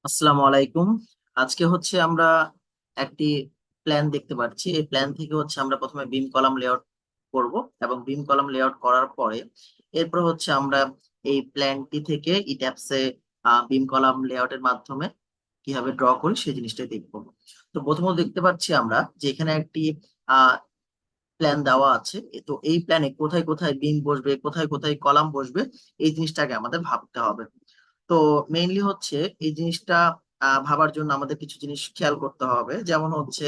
আসসালামু আলাইকুম। আজকে হচ্ছে আমরা একটি প্ল্যান দেখতে পাচ্ছি। এই প্ল্যান থেকে হচ্ছে আমরা প্রথমে বিম কলাম লেআউট করব, এবং বিম কলাম লেআউট করার পরে এরপর হচ্ছে আমরা এই প্ল্যানটি থেকে ইট্যাপসে বিম কলাম লেআউটের মাধ্যমে কিভাবে ড্র করি সেই জিনিসটাই দেখবো। তো প্রথমত দেখতে পাচ্ছি আমরা যে এখানে একটি প্ল্যান দেওয়া আছে। তো এই প্ল্যানে কোথায় কোথায় বিম বসবে, কোথায় কোথায় কলাম বসবে, এই জিনিসটাকে আমাদের ভাবতে হবে। তো মেইনলি হচ্ছে এই জিনিসটা ভাবার জন্য আমাদের কিছু জিনিস খেয়াল করতে হবে, যেমন হচ্ছে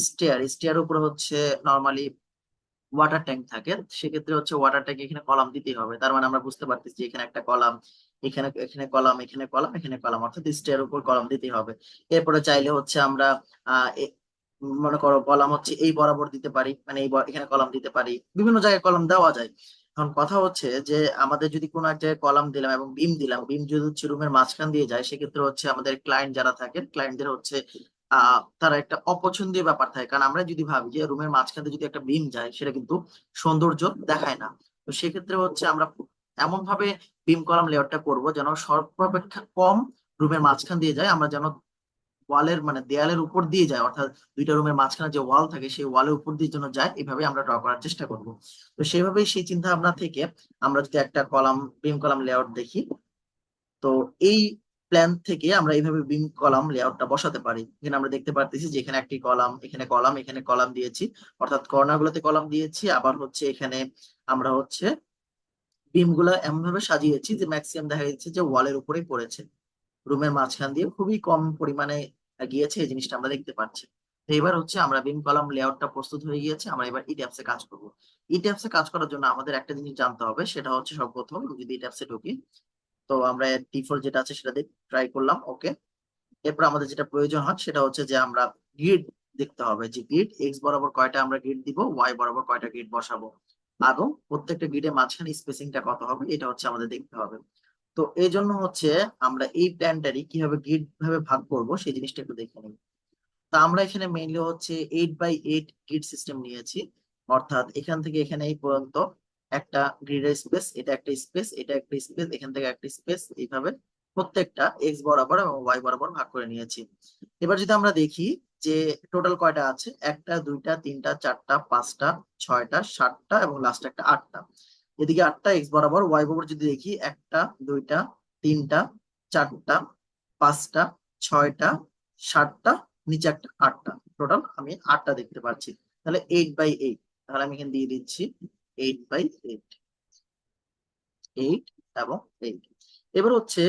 স্টেয়ার উপরে হচ্ছে নর্মালি ওয়াটার ট্যাঙ্ক থাকে। সেক্ষেত্রে হচ্ছে ওয়াটার ট্যাঙ্ক এখানে কলাম দিতেই হবে। তার মানে আমরা বুঝতে পারতেছি যে এখানে একটা কলাম, এখানে এখানে কলাম, এখানে কলাম, এখানে কলাম, অর্থাৎ স্টেয়ার উপর কলাম দিতেই হবে। এরপরে চাইলে হচ্ছে আমরা মনে করো কলাম হচ্ছে এই বরাবর দিতে পারি, মানে এখানে কলাম দিতে পারি, বিভিন্ন জায়গায় কলাম দেওয়া যায়। এখন কথা হচ্ছে যে আমাদের যদি কোনো একটা কলাম দিলাম এবং বিম দিলাম, বিম যদি হচ্ছে রুমের মাঝখান দিয়ে যায়, সেক্ষেত্রে হচ্ছে আমাদের ক্লায়েন্ট যারা থাকেন, ক্লায়েন্টদের হচ্ছে তারা একটা অপছন্দীয় ব্যাপার থাকে। কারণ আমরা যদি ভাবি যে রুমের মাঝখানে যদি একটা বিম যায়, সেটা কিন্তু সৌন্দর্য দেখায় না। তো সেক্ষেত্রে হচ্ছে আমরা এমন ভাবে বিম কলাম লেআউটটা করব যেন সর্বাপেক্ষা কম রুমের মাঝখান দিয়ে যায়, আমরা যেন ওয়ালের মানে দেয়ালের উপর দিয়ে যায়, অর্থাৎ দুইটা রুমের মাঝখানে যে ওয়াল থাকে সেই ওয়ালের উপর দিয়ে যেন যায়, এভাবে আমরা ড্র করার চেষ্টা করব। তো সেভাবেই সেই চিন্তা ভাবনা থেকে আমরা যদি একটা কলাম বিম কলাম লেআউট দেখি, তো এই প্ল্যান থেকে আমরা এইভাবে বিম কলাম লেআউটটা বসাতে পারি। এখানে আমরা দেখতে পারতেছি যে এখানে একটি কলাম, এখানে কলাম, এখানে কলাম দিয়েছি, অর্থাৎ কর্নার গুলোতে কলাম দিয়েছি। আবার হচ্ছে এখানে আমরা হচ্ছে বিম গুলা এমন ভাবে সাজিয়েছি যে ম্যাক্সিমাম দেখা যাচ্ছে যে ওয়ালের উপরেই পড়েছে, রুমের মাঝখান দিয়ে খুবই কম পরিমাণে গিয়েছে, এই জিনিসটা আমরা দেখতে পাচ্ছি। তো এবার হচ্ছে আমরা বিম কলাম লেআউটটা প্রস্তুত হয়ে গিয়েছে, আমরা এবার ই ট্যাবসে কাজ করব। ই ট্যাবসে কাজ করার জন্য আমাদের একটা জিনিস জানতে হবে, সেটা হচ্ছে সর্বপ্রথম যদি ই ট্যাবসে ঢুকি, তো আমরা ডিফল্ট যেটা আছে সেটা দিয়ে ট্রাই করলাম, ওকে। এরপর আমাদের যেটা প্রয়োজন হয় সেটা হচ্ছে যে আমরা গ্রিড দেখতে হবে, যে গ্রিড এক্স বরাবর কয়টা আমরা গ্রিড দিব, ওয়াই বরাবর কয়টা গ্রিড বসাবো, এবং প্রত্যেকটা গ্রিডের মাঝখানে স্পেসিংটা কত হবে, এটা হচ্ছে আমাদের দেখতে হবে। তো এই জন্য হচ্ছে আমরা এই প্ল্যানটারই কিভাবে গ্রিড ভাবে ভাগ করব সেই জিনিসটা একটু দেখে নিই। তা আমরা এখানে মেইনলি হচ্ছে 8x8 গ্রিড সিস্টেম নিয়েছি, অর্থাৎ এখান থেকে এখানে এই পর্যন্ত একটা গ্রিডের স্পেস, এটা একটা স্পেস, এটা একটা স্পেস, এখান থেকে একটা স্পেস, এইভাবে প্রত্যেকটা এক্স বরাবর এবং ওয়াই বরাবর ভাগ করে নিয়েছি। এবার যদি আমরা দেখি যে টোটাল কয়টা আছে, একটা, দুইটা, তিনটা, চারটা, পাঁচটা, ছয়টা, সাতটা এবং লাস্ট একটা আটটা। এদিকে আটটা এক্স বরাবর, ওয়াই বরাবর যদি দেখি একটা, দুইটা, তিনটা, চারটা, পাঁচটা, ছয়টা, সাতটা, নিচে একটা আটটা, টোটাল আমি আটটা দেখতে পাচ্ছি। তাহলে 8x8, তাহলে আমি এখানে দিয়ে দিচ্ছি 8x8, 8 এবং 8। এবার হচ্ছে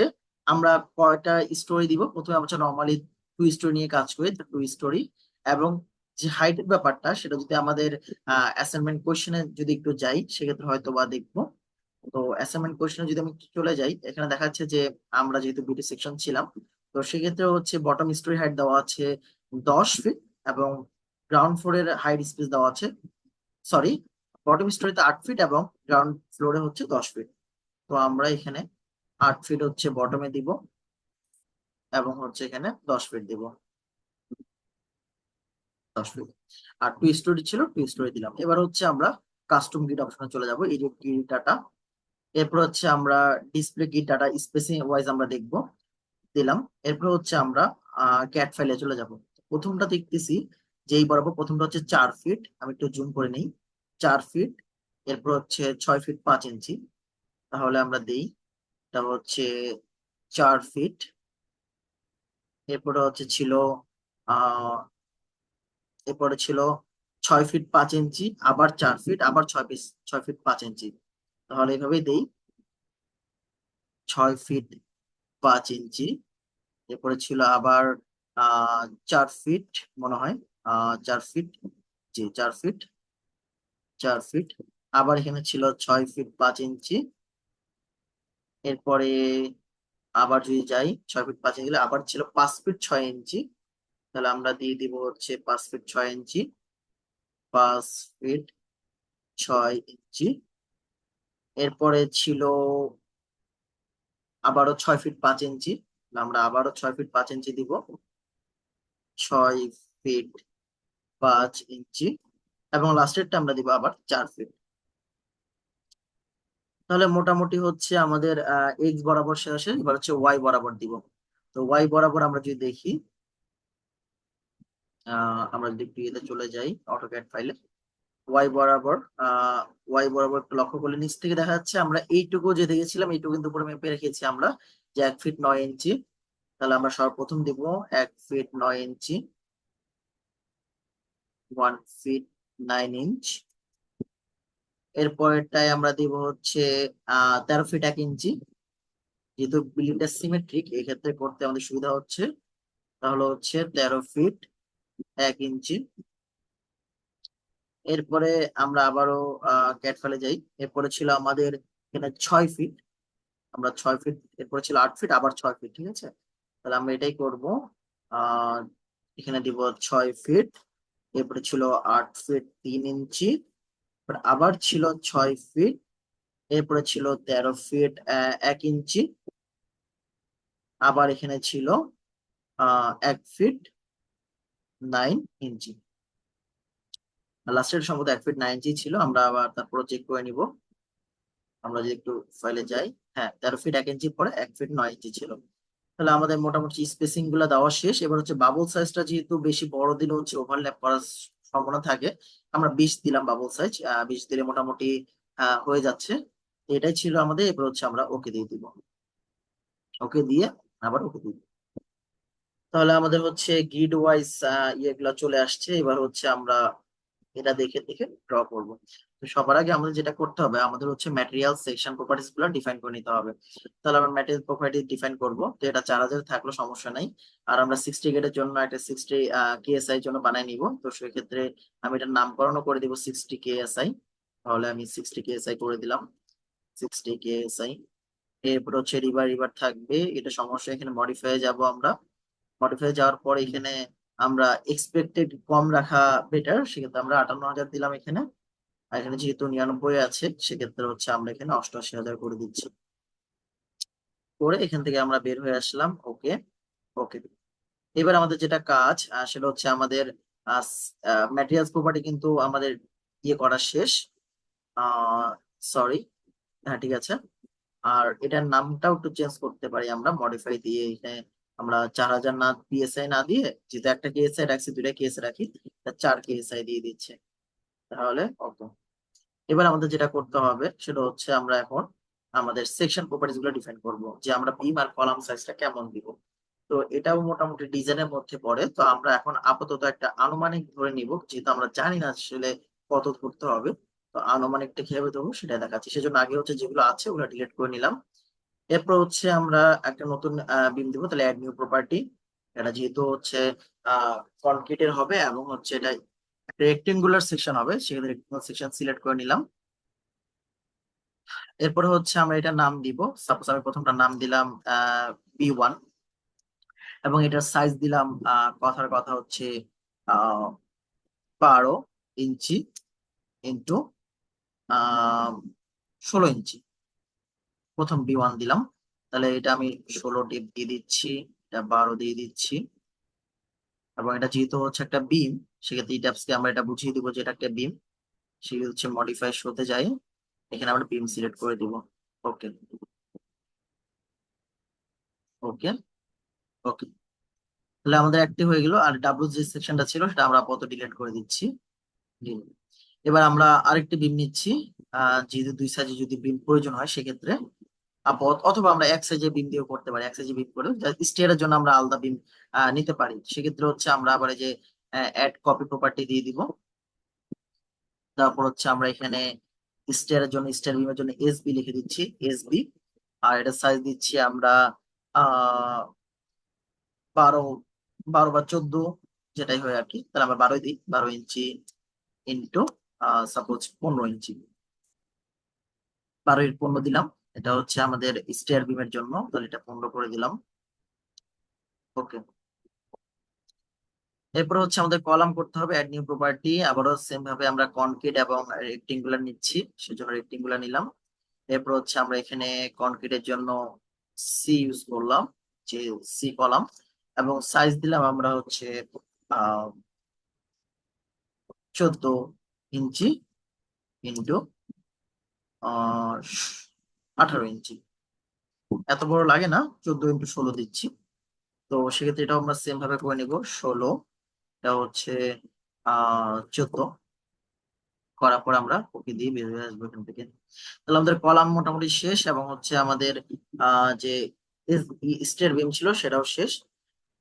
আমরা কয়টা স্টোরি দিব, প্রথমে আমরা নর্মালি টু স্টোরি নিয়ে কাজ করি, টু স্টোরি। এবং যে হাইটের ব্যাপারটা সেটা যদি আমাদের অ্যাসাইনমেন্ট কোশ্চেনে যদি একটু যাই, সেক্ষেত্রে হয়তো বা দেখবো। তো অ্যাসাইনমেন্ট কোশ্চেনে যদি আমি চলে যাই, এখানে দেখা যাচ্ছে যে আমরা যেহেতু বিটি সেকশন ছিলাম, তো সেক্ষেত্রে হচ্ছে বটম স্টোরি হাইট দেওয়া আছে 10 ফিট, এবং গ্রাউন্ড ফ্লোরের হাইট স্পেস দেওয়া আছে, সরি, বটম স্টোরিতে 8 ফিট এবং গ্রাউন্ড ফ্লোরে হচ্ছে 10 ফিট। তো আমরা এখানে 8 ফিট হচ্ছে বটমে দিব, এবং হচ্ছে এখানে 10 ফিট দিব, 10 ফিট। আর টু স্টোরি ছিল, টু স্টোরি দিলাম। এবার হচ্ছে আমরা কাস্টম গ্রিড অপশনে চলে যাব, এডিট গ্রিড ডাটা। এরপর হচ্ছে আমরা display grid data spacing wise আমরা দেখব, দিলাম। এরপর হচ্ছে আমরা ক্যাট ফাইলে চলে যাব। প্রথমটা দেখতেছি যে এই বরাবর প্রথমটা হচ্ছে 4 ফিট, আমি একটু জুম করে নিই, 4 ফিট। এরপর হচ্ছে 6 ফিট 5 ইঞ্চি, তাহলে আমরা দিই, এটা হচ্ছে 4 ফিট। এরপরে হচ্ছে ছিল আহ এরপরে ছিল 6 ফিট 5 ইঞ্চি, আবার 4 ফিট, আবার 6 ফিট 5 ইঞ্চি, তাহলে এইভাবেই দেই, 6 ফিট 5 ইঞ্চি। এরপরে ছিল আবার 4 ফিট, মনে হয় 4 ফিট, জি 4 ফিট, 4 ফিট। আবার এখানে ছিল 6 ফিট 5 ইঞ্চি। এরপরে আবার যদি যাই 6 ফিট 5 ইঞ্চি, আবার ছিল 5 ফিট 6 ইঞ্চি, তাহলে আমরা দিয়ে দিব হচ্ছে 5 ফিট 6 ইঞ্চি, 5 ফিট 6 ইঞ্চি। এরপরে ছিল আবারও 6 ফিট 5 ইঞ্চি, আমরা আবারও 6 ফিট 5 ইঞ্চি দিব, 6 ফিট 5 ইঞ্চি, এবং লাস্টেরটা আমরা দিব আবার 4 ফিট। তাহলে মোটামুটি হচ্ছে আমাদের এক্স বরাবর শেষ, এবার হচ্ছে ওয়াই বরাবর দিব। তো ওয়াই বরাবর আমরা যদি দেখি, আমরা যদি এতে চলে যাই অটোক্যাড ফাইলে, ওয়াই বরাবর ওয়াই বরাবর একটু লক্ষ্য করলে নিচ থেকে দেখা যাচ্ছে আমরা এইটুকু যে দেখেছিলাম এইটুকু কিন্তু উপরে মেপে রেখেছি আমরা, যে 1 ফিট 9 ইঞ্চি। তাহলে আমরা সর্বপ্রথম দিব 1 ফিট 9 ইঞ্চি, 1 ফিট 9 ইঞ্চ। এরপরটাই আমরা দিব হচ্ছে 13 ফিট 1 ইঞ্চি। যেহেতু বিল্ডিংটা সিমেট্রিক, এক্ষেত্রে করতে আমাদের সুবিধা হচ্ছে, তাহলে হচ্ছে 13 ফিট 1 ইঞ্চি। এরপরে আমরা আবারও ক্যাট ফেলে যাই। এরপরে ছিল আমাদের এখানে 6 ফিট, আমরা 6 ফিট, এরপরে ছিল 8 ফিট, আবার 6 ফিট, ঠিক আছে। তাহলে আমরা এটাই করব, আহ এখানে দিব 6 ফিট, এরপরে ছিল 8 ফিট 3 ইঞ্চি, আবার ছিল 6 ফিট, এরপরে ছিল 13 ফিট 1 ইঞ্চি, আবার এখানে ছিল 1 ফিট 9 ইঞ্চি। লাস্টের সম্ভবত 1 ফিট 9 ইঞ্চি ছিল, আমরা আবার তারপর চেক করে নিব। আমরা যদি একটু ফাইলে যাই, হ্যাঁ 13 ফিট 1 ইঞ্চি পরে 1 ফিট 9 ইঞ্চি ছিল। তাহলে আমাদের মোটামুটি স্পেসিং গুলো দেওয়া শেষ। এবার হচ্ছে বাবল সাইজটা যেহেতু বেশি বড় দিলে হচ্ছে ওভারল্যাপ করার সম্ভাবনা থাকে, আমরা 20 দিলাম বাবল সাইজ, 20 দিলে মোটামুটি হয়ে যাচ্ছে। এটাই ছিল আমাদের। এবার হচ্ছে আমরা ওকে দিয়ে দিব, ওকে দিয়ে আবার ওকে দিব। তাহলে আমাদের হচ্ছে গ্রিড ওয়াইজ ইয়েগুলো চলে আসছে। এবার হচ্ছে আমরা এটা দেখে দেখে ড্র করব। তো সবার আগে আমাদের যেটা করতে হবে, আমাদের হচ্ছে ম্যাটেরিয়াল সেকশন প্রপার্টিস গুলো ডিফাইন করে নিতে হবে। তাহলে আমরা ম্যাটেরিয়াল প্রপার্টি ডিফাইন করব। তো এটা 4000 থাকলে সমস্যা নাই। আর আমরা 60 গেটের জন্য একটা 60 কেএসআই জন্য বানাই নিব। তো সেক্ষেত্রে আমি এটার নামকরণও করে দিব 60 কেএসআই। তাহলে আমি 60 কেএসআই করে দিলাম, 60 কেএসআই। এরপর হচ্ছে রিভার রিভার থাকবে, এটা সমস্যা, এখানে মডিফাই যাব আমরা। মডিফাই যাওয়ার পর এখানে আমরা এক্সপেক্টেড কম রাখা বেটার, সেক্ষেত্রে আমরা 58,000 দিলাম এখানে। আর এখানে যেহেতু 99 আছে, সেক্ষেত্রে হচ্ছে আমরা এখানে 88,000 করে দিচ্ছি। করে এখান থেকে আমরা বের হয়ে আসলাম। ওকে, ওকে। এবার আমাদের যেটা কাজ, সেটা হচ্ছে আমাদের ম্যাটেরিয়ালস প্রপার্টি কিন্তু আমাদের ইয়ে করা শেষ। সরি, হ্যাঁ ঠিক আছে। আর এটার নামটাও একটু চেঞ্জ করতে পারি আমরা মডিফাই দিয়ে। এখানে আমরা 4000 না পিএসআই না দিয়ে, যেহেতু একটা কেএসআই রাখছি, 2টা কেএসআই রাখি, 4 কেএসআই দিয়ে দিচ্ছে। তাহলে ওকে। এবার আমাদের যেটা করতে হবে সেটা হচ্ছে আমরা এখন আমাদের সেকশন প্রপার্টিজ গুলো ডিফাইন করব, যে আমরা বিম আর কলাম সাইজটা কেমন দিব। তো এটাও মোটামুটি ডিজাইনের মধ্যে পড়ে। তো আমরা এখন আপাতত একটা আনুমানিক ধরে নিব, যেহেতু আমরা জানি না আসলে কত ধরতে হবে। তো আনুমানিকটা কিভাবে দেবো সেটা দেখাচ্ছি। সেজন্য আগে হচ্ছে যেগুলো আছে ওগুলো ডিলিট করে নিলাম। এরপর হচ্ছে আমরা একটা নতুন বিম দিব, তাহলে অ্যাড নিউ প্রপার্টি। এটা যেহেতু হচ্ছে কনক্রিটের হবে এবং হচ্ছে এটা রেক্টেঙ্গুলার সেকশন হবে, সেক্ষেত্রে রেক্টেঙ্গুলার সেকশন সিলেক্ট করে নিলাম। এরপরে হচ্ছে আমরা এটা নাম দিব। সাপোজ আমি প্রথমটা নাম দিলাম B1, এবং এটার সাইজ দিলাম, কথার কথা হচ্ছে 12 ইঞ্চি ইন্টু 16 ইঞ্চি। প্রথম B1 দিলাম, তাহলে এটা আমি 16 টিপ দিয়ে দিচ্ছি, এটা 12 দিয়ে দিচ্ছি। এবং এটা যেহেতু হচ্ছে একটা বিম, সেক্ষেত্রে কে আমরা এটা বুঝিয়ে দিব যে এটা একটা বিম। সে হচ্ছে মডিফাই শোতে যাই, এখানে আমরা বিম সিলেক্ট করে দিব। ওকে, ওকে, ওকে। তাহলে আমাদের অ্যাক্টিভ হয়ে গেল। আর ডাব্লিউ যে সেকশনটা ছিল সেটা আমরা আপাতত ডিলিট করে দিচ্ছি। এবার আমরা আরেকটি বিম নিচ্ছি। যেহেতু দুই সাইজে যদি বিম প্রয়োজন হয়, সেক্ষেত্রে অথবা আমরা এক সাইজে বিম দিয়েও করতে পারি। এক সাইজে বিম করে স্টেয়ারের জন্য আমরা আলাদা বিম নিতে পারি। সেক্ষেত্রে হচ্ছে আমরা আবার এই যে অ্যাড কপি প্রপার্টি দিয়ে দিব। তারপর হচ্ছে আমরা এখানে স্টেয়ারের জন্য, স্টেয়ার বিমের জন্য এসবি লিখে দিচ্ছি, এসবি। আর এটা সাইজ দিচ্ছি আমরা 12, 12 বা 14, যেটাই হয় আর কি। তাহলে আমরা 12 দিই, 12 ইঞ্চি ইন্টু সাপোজ 15 ইঞ্চি, 12 এর 15 দিলাম। এটা হচ্ছে আমাদের স্টেয়ার বিমের জন্য, তাহলে এটা 15 করে দিলাম। ওকে। এরপর হচ্ছে আমাদের কলাম করতে হবে, অ্যাড নিউ প্রপার্টি। আবারও সেম ভাবে আমরা কনক্রিট এবং রেক্টেঙ্গুলার নিচ্ছি, সেজন্য রেক্টেঙ্গুলার নিলাম। এরপর হচ্ছে আমরা এখানে কনক্রিটের জন্য সি ইউজ করলাম, যে সি কলাম। এবং সাইজ দিলাম আমরা হচ্ছে 14 ইঞ্চি ইন্টু 18 ইঞ্চি। এত বড় লাগে না, 14 ইন্টু 16 দিচ্ছি। তো সেক্ষেত্রে এটাও আমরা সেম ভাবে করে নিব 16, এটা হচ্ছে 14 করার পর আমরা ওকে দিয়ে বের হয়ে আসবো এখান থেকে। তাহলে আমাদের কলাম মোটামুটি শেষ এবং হচ্ছে আমাদের যে স্টেট বিম ছিল সেটাও শেষ।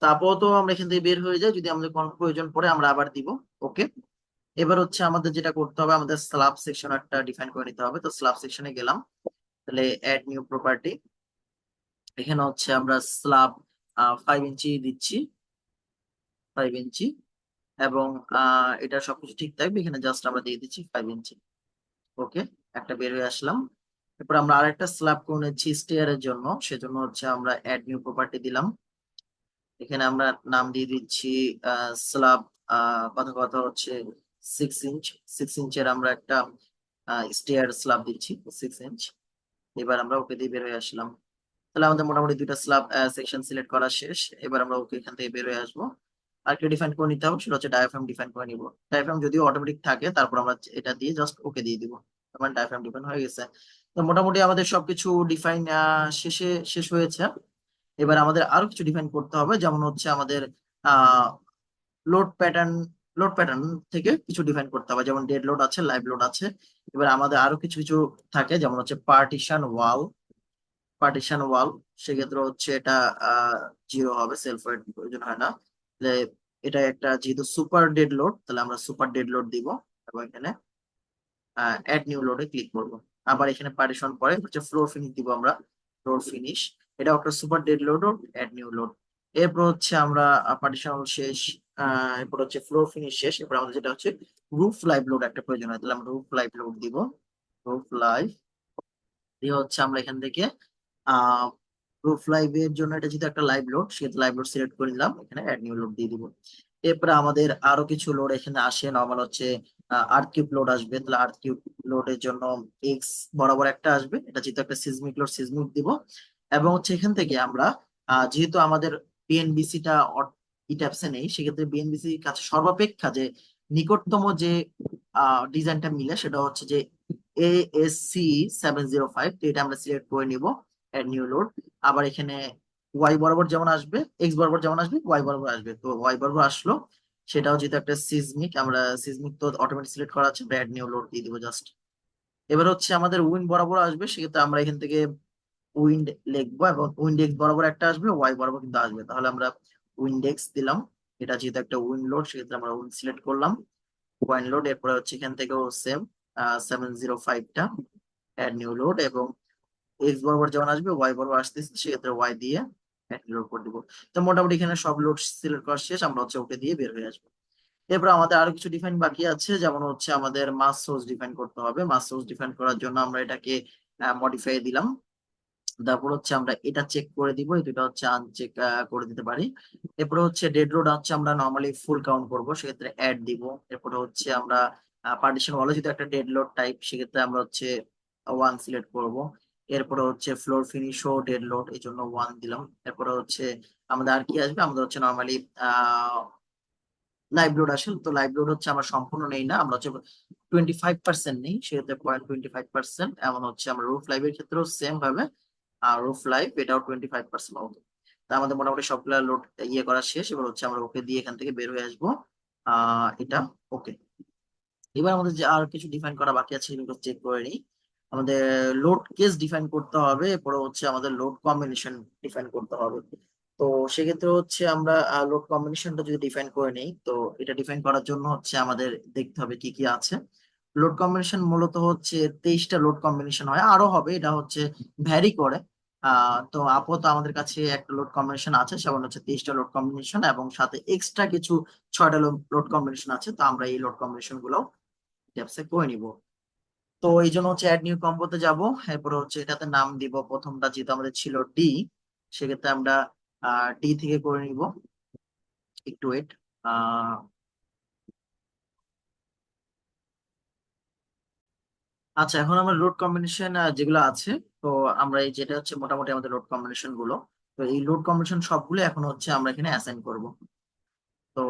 তারপর তো আমরা এখান থেকে বের হয়ে যাই, যদি আমাদের কোনো প্রয়োজন পড়ে আমরা আবার দিব। ওকে, এবার হচ্ছে আমাদের যেটা করতে হবে, আমাদের স্ল্যাব সেকশন একটা ডিফাইন করে নিতে হবে। তো স্ল্যাব সেকশনে গেলাম, তাহলে অ্যাড নিউ প্রপার্টি, এখানে হচ্ছে আমরা স্ল্যাব 5 ইঞ্চি দিচ্ছি, 5 ইঞ্চি, এবং এটা সবকিছু ঠিক থাকবে, এখানে জাস্ট আমরা দিয়ে দিচ্ছি 5 ইঞ্চি। ওকে, একটা বের হয়ে আসলাম। এরপর আমরা আরেকটা স্ল্যাব করে নিচ্ছি স্টেয়ারের জন্য, সেজন্য হচ্ছে আমরা অ্যাড নিউ প্রপার্টি দিলাম, এখানে আমরা নাম দিয়ে দিচ্ছি স্ল্যাব, কথা কথা হচ্ছে 6 ইঞ্চ, 6 ইঞ্চের আমরা একটা স্টেয়ার স্ল্যাব দিচ্ছি 6 ইঞ্চ। এবার আমরা ওকে দিয়ে বের হয়ে আসলাম। তাহলে আমাদের মোটামুটি দুইটা স্ল্যাব সেকশন সিলেক্ট করা শেষ। এবার আমরা ওকে এখান থেকে বের হয়ে আসবো। আর কি ডিফাইন করে নিতে হবে, সেটা হচ্ছে ডায়াফ্রাম ডিফাইন করে নিব। ডায়াফ্রাম যদিও অটোমেটিক থাকে, তারপর আমরা এটা দিয়ে জাস্ট ওকে দিয়ে দিব, আমার ডায়াফ্রাম ডিফাইন হয়ে গেছে। তো মোটামুটি আমাদের সবকিছু ডিফাইন শেষ হয়েছে। এবার আমাদের আরো কিছু ডিফাইন করতে হবে, যেমন হচ্ছে আমাদের আহ লোড প্যাটার্ন, লোড প্যাটার্ন থেকে কিছু ডিফাইন করতে হবে, যেমন ডেড লোড আছে, লাইভ লোড আছে। এবার আমাদের আরো কিছু কিছু থাকে, যেমন হচ্ছে পার্টিশন ওয়াল, পার্টিশন ওয়াল সেক্ষেত্রে হচ্ছে এটা 0 হবে, সেলফ ওয়েট প্রয়োজন হয় না। তাহলে এটা একটা যেহেতু সুপার ডেড লোড, তাহলে আমরা সুপার ডেড লোড দিব, এবং এখানে অ্যাড নিউ লোডে ক্লিক করব। আবার এখানে পার্টিশন পরে হচ্ছে ফ্লোর ফিনিশ দিব আমরা, ফ্লোর ফিনিশ, এটা একটা super dead load, add new load. এরপর হচ্ছে আমরা পার্টিশন শেষ, এরপর হচ্ছে ফ্লোর ফিনিশ শেষ। এরপর আমাদের যেটা হচ্ছে রুফ লাইভ লোড একটা প্রয়োজন হয়, তাহলে আমরা রুফ লাইভ লোড দিব, রুফ লাইভ দিয়ে হচ্ছে আমরা এখান থেকে প্রুফ লাইভ এর জন্য এটা যেহেতু একটা লাইভ লোড, সেহেতু লাইভ লোড সিলেক্ট করে নিলাম, এখানে অ্যাড নিউ লোড দিয়ে দিব। এরপরে আমাদের আরো কিছু লোড এখানে আসে, নর্মাল হচ্ছে আর্থ কিউব লোড আসবে, তাহলে আর্থ কিউব লোডের জন্য এক্স বরাবর একটা আসবে, এটা যেহেতু একটা সিজমিক লোড, সিজমিক দিব। এবং হচ্ছে এখান থেকে আমরা যেহেতু আমাদের বিএনবিসি টা ইট্যাপসে নেই, সেক্ষেত্রে বিএনবিসি কাছে সর্বাপেক্ষা যে নিকটতম যে ডিজাইনটা মিলে সেটা হচ্ছে যে ASC 705, তো এটা আমরা সিলেক্ট করে নিব, অ্যাড নিউ লোড। আবার এখানে ওয়াই বরাবর যেমন আসবে, এক্স বরাবর যেমন আসবে, ওয়াই বরাবর আসবে, তো ওয়াই বরাবর আসলো, সেটাও যেহেতু একটা সিজমিক, আমরা সিজমিক তো অটোমেটিক সিলেক্ট করা আছে, অ্যাড নিউ লোড দিয়ে দিব জাস্ট। এবার হচ্ছে আমাদের উইন্ড বরাবর আসবে, সেক্ষেত্রে আমরা এখান থেকে উইন্ড লিখবো, এবং উইন্ড এক্স বরাবর একটা আসবে, ওয়াই বরাবর কিন্তু আসবে, তাহলে আমরা উইন্ড এক্স দিলাম। এটা যেহেতু একটা উইন্ড লোড, সেক্ষেত্রে আমরা উইন্ড সিলেক্ট করলাম, ওয়াইন লোড। এরপরে হচ্ছে এখান থেকেও সেম 705টা অ্যাড নিউ লোড, এবং এক্স বরাবর যেমন আসবে ওয়াই বরাবর আসতেছে, সেক্ষেত্রে ওয়াই দিয়ে অ্যাড নিউ লোড করে দিব। তো মোটামুটি এখানে সব লোড সিলেক্ট করা শেষ, আমরা হচ্ছে ওকে দিয়ে বের হয়ে আসবো। এরপর আমাদের আরো কিছু ডিফাইন বাকি আছে, যেমন হচ্ছে আমাদের মাস সোর্স ডিফাইন করতে হবে। মাস সোর্স ডিফাইন করার জন্য আমরা এটাকে মডিফাই দিলাম, তারপর হচ্ছে আমরা এটা চেক করে দিব, এই দুটো হচ্ছে আনচেক করে দিতে পারি। এরপরে হচ্ছে ডেড লোড হচ্ছে আমরা নর্মালি ফুল কাউন্ট করব, সেক্ষেত্রে অ্যাড দিব। এরপরে হচ্ছে আমরা পার্টিশন ওয়ালে যদি একটা ডেড লোড টাইপ, সেক্ষেত্রে আমরা হচ্ছে 1 সিলেক্ট করব। এরপরে হচ্ছে ফ্লোর ফিনিশ ও ডেড লোড, এই জন্য 1 দিলাম। এরপরে হচ্ছে আমাদের আর কি আসবে, আমাদের হচ্ছে নর্মালি লাইভ লোড আসে, তো লাইভ লোড হচ্ছে আমরা সম্পূর্ণ নেই না, আমরা হচ্ছে 25% নেই, সেক্ষেত্রে 0.25%। এমন হচ্ছে আমরা রুফ লাইভের ক্ষেত্রেও সেম ভাবে, আর রুফ লাইভ এটাও 25% মতো। তা আমাদের মোটামুটি সবগুলা লোড করা শেষ। এবার হচ্ছে আমরা ওকে দিয়ে এখান থেকে বের হয়ে আসবো, এটা ওকে। এবার আমাদের যে আর কিছু ডিফাইন করা বাকি আছে সেগুলো চেক করে নিই। আমাদের লোড কেস ডিফাইন করতে হবে, এরপরে হচ্ছে আমাদের লোড কম্বিনেশন ডিফাইন করতে হবে। তো সেক্ষেত্রে হচ্ছে আমরা লোড কম্বিনেশনটা যদি ডিফাইন করে নেই, তো এটা ডিফাইন করার জন্য হচ্ছে আমাদের দেখতে হবে কি কি আছে। লোড কম্বিনেশন মূলত হচ্ছে 23টা লোড কম্বিনেশন হয়, আরো হবে, এটা হচ্ছে ভ্যারি করে। তো আপাতত আমাদের কাছে একটা লোড কম্বিনেশন আছে, সেমন হচ্ছে 23টা লোড কম্বিনেশন, এবং সাথে এক্সট্রা কিছু 6টা লোড কম্বিনেশন আছে, তো আমরা এই লোড কম্বিনেশন গুলো ট্যাবসে করে নিব। তো এই জন্য হচ্ছে অ্যাড নিউ কম্বোতে যাব। এরপরে হচ্ছে এটাতে নাম দিব, প্রথমটা যেহেতু আমাদের ছিল ডি, সেক্ষেত্রে আমরা ডি থেকে করে নিব, একটু ওয়েট। আচ্ছা, এখন আমরা লোড কম্বিনেশন যেগুলো আছে, তো আমরা এই যেটা হচ্ছে মোটামুটি আমাদের লোড কম্বিনেশন গুলো, তো এই লোড কম্বিনেশন সবগুলো এখন হচ্ছে আমরা এখানে অ্যাসাইন করব। তো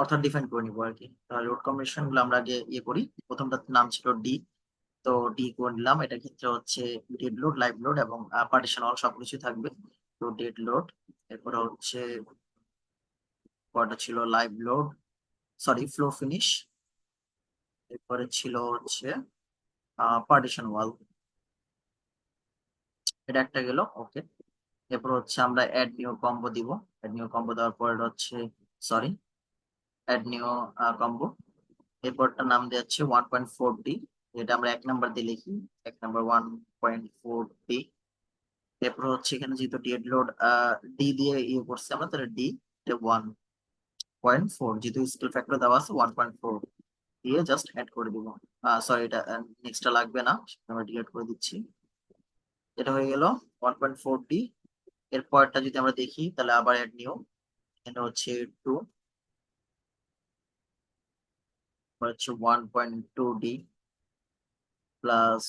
অর্থাৎ ডিফাইন করে নিবো আর কি। তাহলে লোড কম্বিনেশন গুলো আমরা আগে করি। প্রথমটার নাম ছিল ডি, তো ডি করে নিলাম। এটা ক্ষেত্রে হচ্ছে ডেড লোড, লাইভ লোড এবং পার্টিশন অল সবকিছু থাকবে। তো ডেড লোড, এরপরে হচ্ছে পরটা ছিল live load, sorry flow finish, এরপরে ছিল হচ্ছে পার্টিশন ওয়াল, এটা একটা গেল। ওকে, এরপর হচ্ছে আমরা অ্যাড নিউ কম্বো দিব। অ্যাড নিউ কম্বো দেওয়ার পরে হচ্ছে, সরি, অ্যাড নিউ কম্বো, এরপরটার নাম দেওয়া হচ্ছে 1.4D, যেটা আমরা 1 নাম্বার দিয়ে লিখি, 1 নাম্বার 1.4D। এরপর হচ্ছে এখানে যেহেতু ডেড লোড ডি দিয়ে ইয়ে করছে আমরা, তাহলে ডি 1.4, যেহেতু স্কেল ফ্যাক্টর দেওয়া আছে 1.4 দিয়ে জাস্ট অ্যাড করে দিব। সরি, এটা নেক্সটটা লাগবে না, সেটা আমরা ডিলিট করে দিচ্ছি। এটা হয়ে গেল 1.4D। এর পরেরটা যদি আমরা দেখি তাহলে আবার অ্যাড নিউ, এটা হচ্ছে 2, হচ্ছে 1.2D প্লাস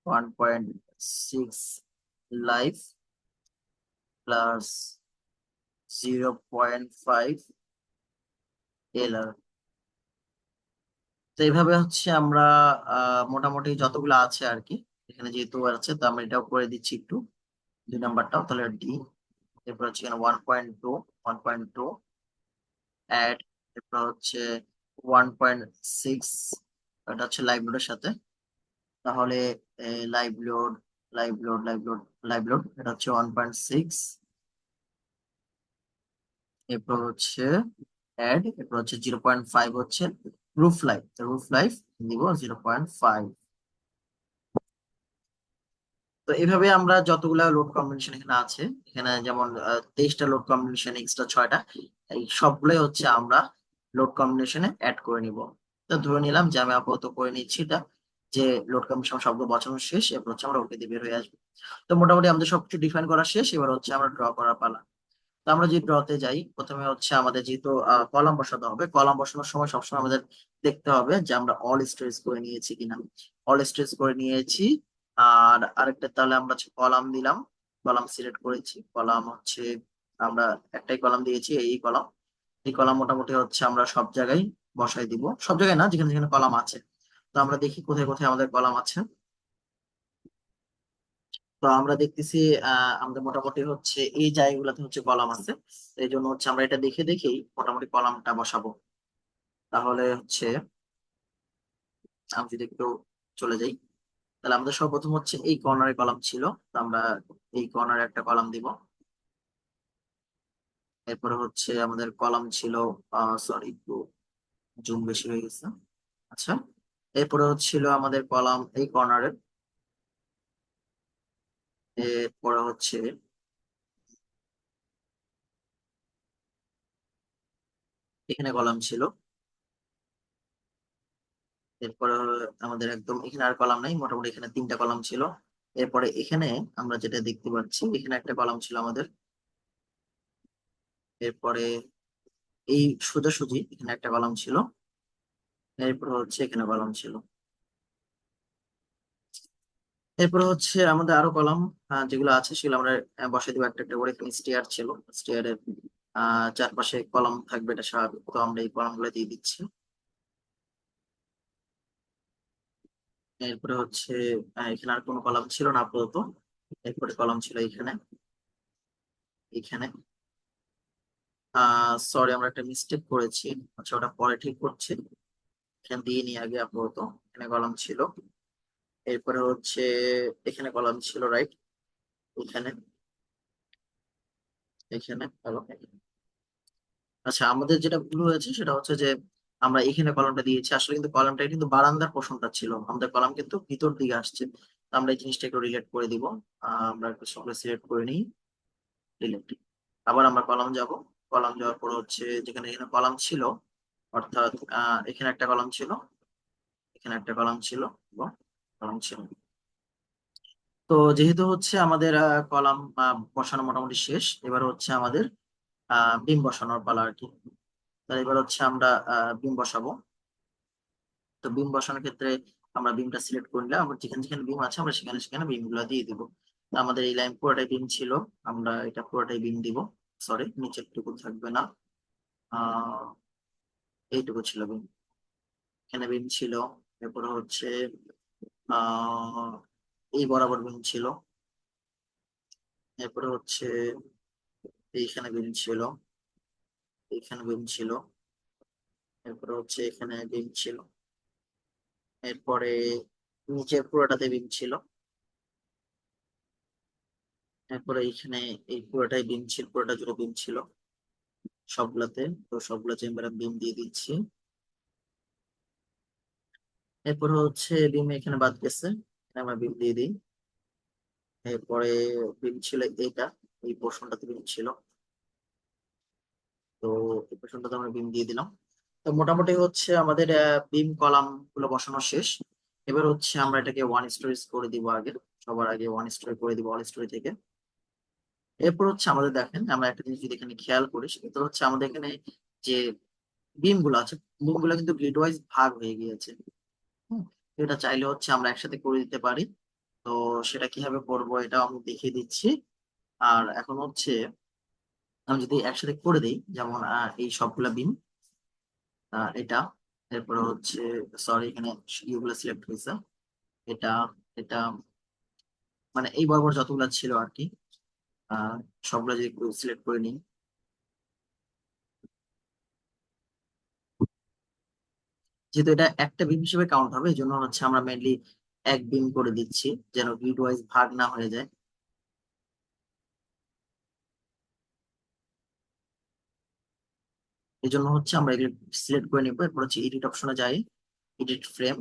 1.6 লাইফ প্লাস 0.5 এলার। তো এইভাবে হচ্ছে আমরা মোটামুটি যতগুলো আছে আর কি, এখানে যেহেতু আছে তো আমরা এটাও করে দিচ্ছি একটু, 2 নাম্বারটাও তাহলে ডি। এরপর হচ্ছে এখানে 1.2 অ্যাড, এরপর হচ্ছে 1.6, এটা হচ্ছে লাইভ লোডের সাথে, তাহলে live load, live load, live load, live load, এটা হচ্ছে 1.6। এরপর হচ্ছে অ্যাড, এরপর হচ্ছে 0.5 হচ্ছে রুফ লাইফ, রুফ লাইফ দিব 0.5। তো এইভাবে আমরা যতগুলা লোড কম্বিনেশন এখানে আছে, এখানে যেমন 23টা লোড কম্বিনেশন, এক্সট্রা 6টা, এই সবগুলোই হচ্ছে আমরা লোড কম্বিনেশনে অ্যাড করে নিব। তো ধরে নিলাম যে আমি আপাতত করে নিচ্ছি এটা, যে লোড কম্বিনেশন সবগুলো বসানো শেষ, এরপর হচ্ছে আমরা ওকে দিয়ে বের হয়ে আসবো। তো মোটামুটি আমাদের সবকিছু ডিফাইন করা শেষ, এবার হচ্ছে আমরা ড্র করার পালা। তো আমরা যদি ড্রতে যাই, প্রথমে হচ্ছে আমাদের যেহেতু কলাম বসাতে হবে, কলাম বসানোর সময় সবসময় আমাদের দেখতে হবে যে আমরা অল স্ট্রেস করে নিয়েছি কিনা। অল স্ট্রেস করে নিয়েছি। আর আরেকটা, তাহলে আমরা কলাম দিলাম, কলাম সিলেক্ট করেছি, কলাম হচ্ছে আমরা একটাই কলাম দিয়েছি, এই কলাম। এই কলাম মোটামুটি হচ্ছে আমরা সব জায়গায় বসাই দিব, সব জায়গায় না, যেখানে যেখানে কলাম আছে। তো আমরা দেখি কোথায় কোথায় আমাদের কলাম আছে। তো আমরা দেখতেছি আমাদের মোটামুটি হচ্ছে এই জায়গাগুলোতে হচ্ছে কলাম আছে। তো এই জন্য হচ্ছে আমরা এটা দেখে দেখেই মোটামুটি কলামটা বসাবো। তাহলে হচ্ছে আমি যদি একটু চলে যাই, তাহলে আমাদের সর্বপ্রথম হচ্ছে এই কর্নারে কলাম ছিল, তো আমরা এই কর্নারে একটা কলাম দিব। এরপরে হচ্ছে আমাদের কলাম ছিল, সরি একটু জুম বেশি হয়ে গেছে। আচ্ছা, এরপরে হচ্ছিল আমাদের কলাম এই কর্নারে, এরপরে হচ্ছে এখানে কলাম ছিল। এরপরে আমাদের একদম এখানে আর কলাম নাই, মোটামুটি এখানে 3টা কলাম ছিল। এরপরে এখানে আমরা যেটা দেখতে পাচ্ছি, এখানে একটা কলাম ছিল আমাদের। এরপরে এই সোজাসুজি এখানে একটা কলাম ছিল। এরপরে হচ্ছে এখানে কলাম ছিল। এরপরে হচ্ছে আমাদের আরো কলাম যেগুলো আছে সেগুলো আমরা বসাই দিব একটা একটা করে। এখানে স্টেয়ার ছিল, স্টেয়ারের চারপাশে কলাম থাকবে, এটা স্বাভাবিক, তো আমরা এই কলাম গুলো দিয়ে দিচ্ছি। এরপরে হচ্ছে এখানে আর কোনো কলাম ছিল না আপাতত। এরপরে কলাম ছিল এখানে, এখানে। সরি, আমরা একটা মিস্টেক করেছি। আচ্ছা, ওটা পরে ঠিক করছি, এখানে দিয়ে নিয়ে আগে আপাতত। এখানে কলাম ছিল। এরপরে হচ্ছে এখানে কলাম ছিল, রাইট, এখানে, এখানে কলাম। আচ্ছা, আমাদের যেটা ভুল হয়েছে সেটা হচ্ছে যে আমরা এখানে কলামটা দিয়েছি, আসলে কিন্তু কলামটা কিন্তু বারান্দার পোর্শনটা ছিল, আমাদের কলাম কিন্তু ভিতর দিকে আসছে। তো আমরা এই জিনিসটা একটু রিলেট করে দিব। আমরা একটু সঙ্গে সিলেক্ট করে নিই, রিলেট। আবার আমরা কলাম যাব, কলাম যাওয়ার পর হচ্ছে যেখানে এখানে কলাম ছিল, অর্থাৎ এখানে একটা কলাম ছিল, এখানে একটা কলাম ছিল এবং কলাম ছিল। তো যেহেতু হচ্ছে আমাদের কলাম বসানো মোটামুটি শেষ, এবার হচ্ছে আমাদের বিম বসানোর পালা আর কি। তাহলে এবার হচ্ছে আমরা বিম বসাবো। তো বিম বসানোর ক্ষেত্রে আমরা বিমটা সিলেক্ট করে নিলাম, আমরা যেখানে যেখানে বিম আছে আমরা সেখানে সেখানে বিম গুলো দিয়ে দিব। তো আমাদের এই লাইন পুরোটাই বিম ছিল, আমরা এটা পুরোটাই বিম দিব। সরি, নিচের টুকু থাকবে না, আহ এইটুকু ছিল বিম, এখানে বিম ছিল। এরপরে হচ্ছে আহ এই বরাবর বিম ছিল। এরপরে হচ্ছে এইখানে বিম ছিল। এখানে বিম ছিল, এরপরে হচ্ছে এখানে বিম ছিল, এরপরে নিচের পুরোটাতে বিম ছিল, এরপরে এইখানে এই পুরোটাই বিম ছিল, পুরোটা জুড়ে বিম ছিল সবগুলাতে। তো সবগুলো চেম্বারে বিম দিয়ে দিচ্ছি। এরপরে হচ্ছে বিম এখানে বাদ গেছে, এখানে আমরা বিম দিয়ে দিই। এরপরে বিম ছিল এইটা, এই পোর্শনটাতে বিম ছিল, তো এই পোর্শনটাতে আমরা বিম দিয়ে দিলাম। তো মোটামুটি হচ্ছে আমাদের বিম কলাম গুলো বসানো শেষ। এবার হচ্ছে আমরা এটাকে ওয়ান স্টোরেজ করে দিব আগে, সবার আগে ওয়ান স্টোরি করে দিব অল স্টোরি থেকে। এরপর হচ্ছে আমাদের দেখেন, আমরা একটা জিনিস যদি এখানে খেয়াল করি সেটা হচ্ছে আমাদের এখানে যে বিম গুলো আছে, বিম গুলো কিন্তু গ্রিড ওয়াইজ ভাগ হয়ে গিয়েছে। হুম, এটা চাইলে হচ্ছে আমরা একসাথে করে দিতে পারি। তো সেটা কিভাবে করবো এটা আমি দেখিয়ে দিচ্ছি। আর এখন হচ্ছে আমি যদি একসাথে করে দিই, যেমন এই সবগুলা বিম, এটা, এরপরে হচ্ছে, সরি এখানে ইউগুলো সিলেক্ট হয়েছে, এটা, এটা, মানে এই বরাবর যতগুলা ছিল আর কি, আহ সবগুলা যদি সিলেক্ট করে নিই, যেহেতু এটা একটা বিম হিসেবে কাউন্ট হবে এই জন্য হচ্ছে আমরা মেনলি এক বিম করে দিচ্ছি, যেন গ্রিড ওয়াইজ ভাগ না হয়ে যায়। এই জন্য হচ্ছে আমরা এগুলো সিলেক্ট করে নিবো। এরপর হচ্ছে এডিট অপশনে যাই, edit frame,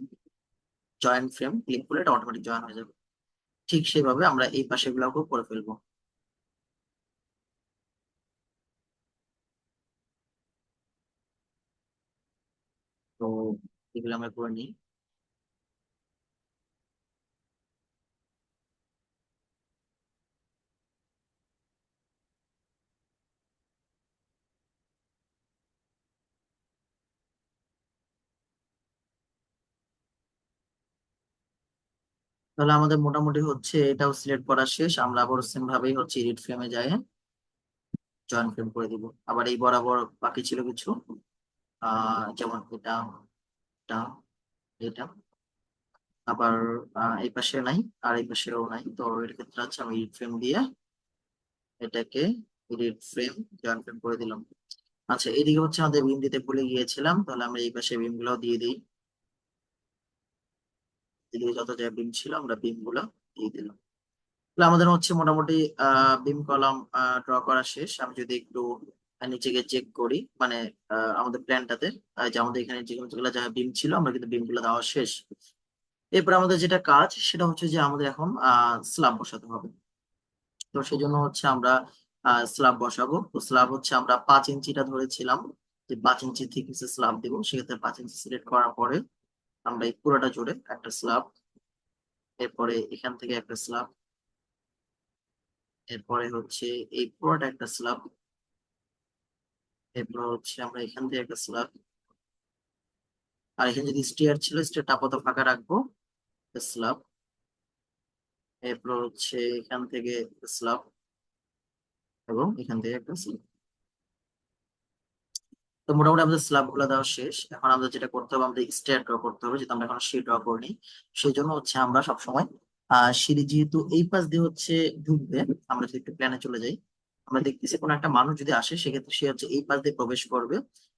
joint frame click করলে এটা অটোমেটিক জয়েন হয়ে যাবে। ঠিক সেভাবে আমরা এই পাশে গুলাকেও করে ফেলবো। তো এগুলো আমরা করে নিই। তাহলে আমাদের মোটামুটি হচ্ছে এটাও সিলেক্ট করা শেষ। আমরা আবার সেম ভাবেই হচ্ছে এডিট ফ্রেমে যাই, জয়েন্ট ফ্রেম করে দিব। আবার এই বরাবর বাকি ছিল কিছু, যেমন এটা, এটা, এটা, আবার এই পাশে নাই, আর এই পাশেও নাই। তো এর ক্ষেত্রে হচ্ছে আমি এডিট ফ্রেম দিয়ে এটাকে এডিট ফ্রেম জয়েন্ট ফ্রেম করে দিলাম। আচ্ছা, এদিকে হচ্ছে আমাদের বিম দিতে ভুলে গিয়েছিলাম, তাহলে আমরা এই পাশে বিম গুলো দিয়ে দিই। এদিকে যত যা বিম ছিল আমরা বিম গুলো দিয়ে দিলাম। তাহলে আমাদের হচ্ছে মোটামুটি বিম কলাম ড্র করা শেষ। আমি যদি একটু নিচে গিয়ে চেক করি, মানে আমাদের প্ল্যানটাতে যে আমাদের এখানে যেগুলো যা বিম ছিল আমরা কিন্তু বিম গুলো দেওয়া শেষ। এরপর আমাদের যেটা কাজ সেটা হচ্ছে যে আমাদের এখন স্ল্যাব বসাতে হবে। তো সেই জন্য হচ্ছে আমরা স্ল্যাব বসাবো। তো স্ল্যাব হচ্ছে আমরা 5 ইঞ্চিটা ধরেছিলাম, যে 5 ইঞ্চি থিকনেসের স্ল্যাব দিব, সেক্ষেত্রে 5 ইঞ্চি সিলেক্ট করার পরে আমরা এই পুরোটা জুড়ে একটা স্ল্যাব, এরপরে এখান থেকে একটা স্ল্যাব, এরপরে হচ্ছে এই পুরোটা একটা স্ল্যাব, এরপর হচ্ছে আমরা এখান থেকে একটা স্ল্যাব, আর এখানে যদি স্টেয়ার ছিল স্টেয়ারটা আপাতত ফাঁকা রাখবো, স্ল্যাব, এরপর হচ্ছে এখান থেকে স্ল্যাব, এবং এখান থেকে একটা স্ল্যাব। তো মোটামুটি আমাদের স্ল্যাব গুলো দেওয়া শেষ। এখন আমাদের যেটা করতে হবে, আমাদের স্টেয়ার ড্র করতে হবে, যেহেতু আমরা এখন সিঁড়ি ড্র করিনি। সেই জন্য হচ্ছে আমরা সবসময় সিঁড়ি যেহেতু এই পাশ দিয়ে হচ্ছে ঢুকবে, আমরা যদি একটু প্ল্যানে চলে যাই, আমরা দেখতেছি কোনো একটা মানুষ যদি আসে সেক্ষেত্রে সে হচ্ছে এই পাশ দিয়ে প্রবেশ করবে,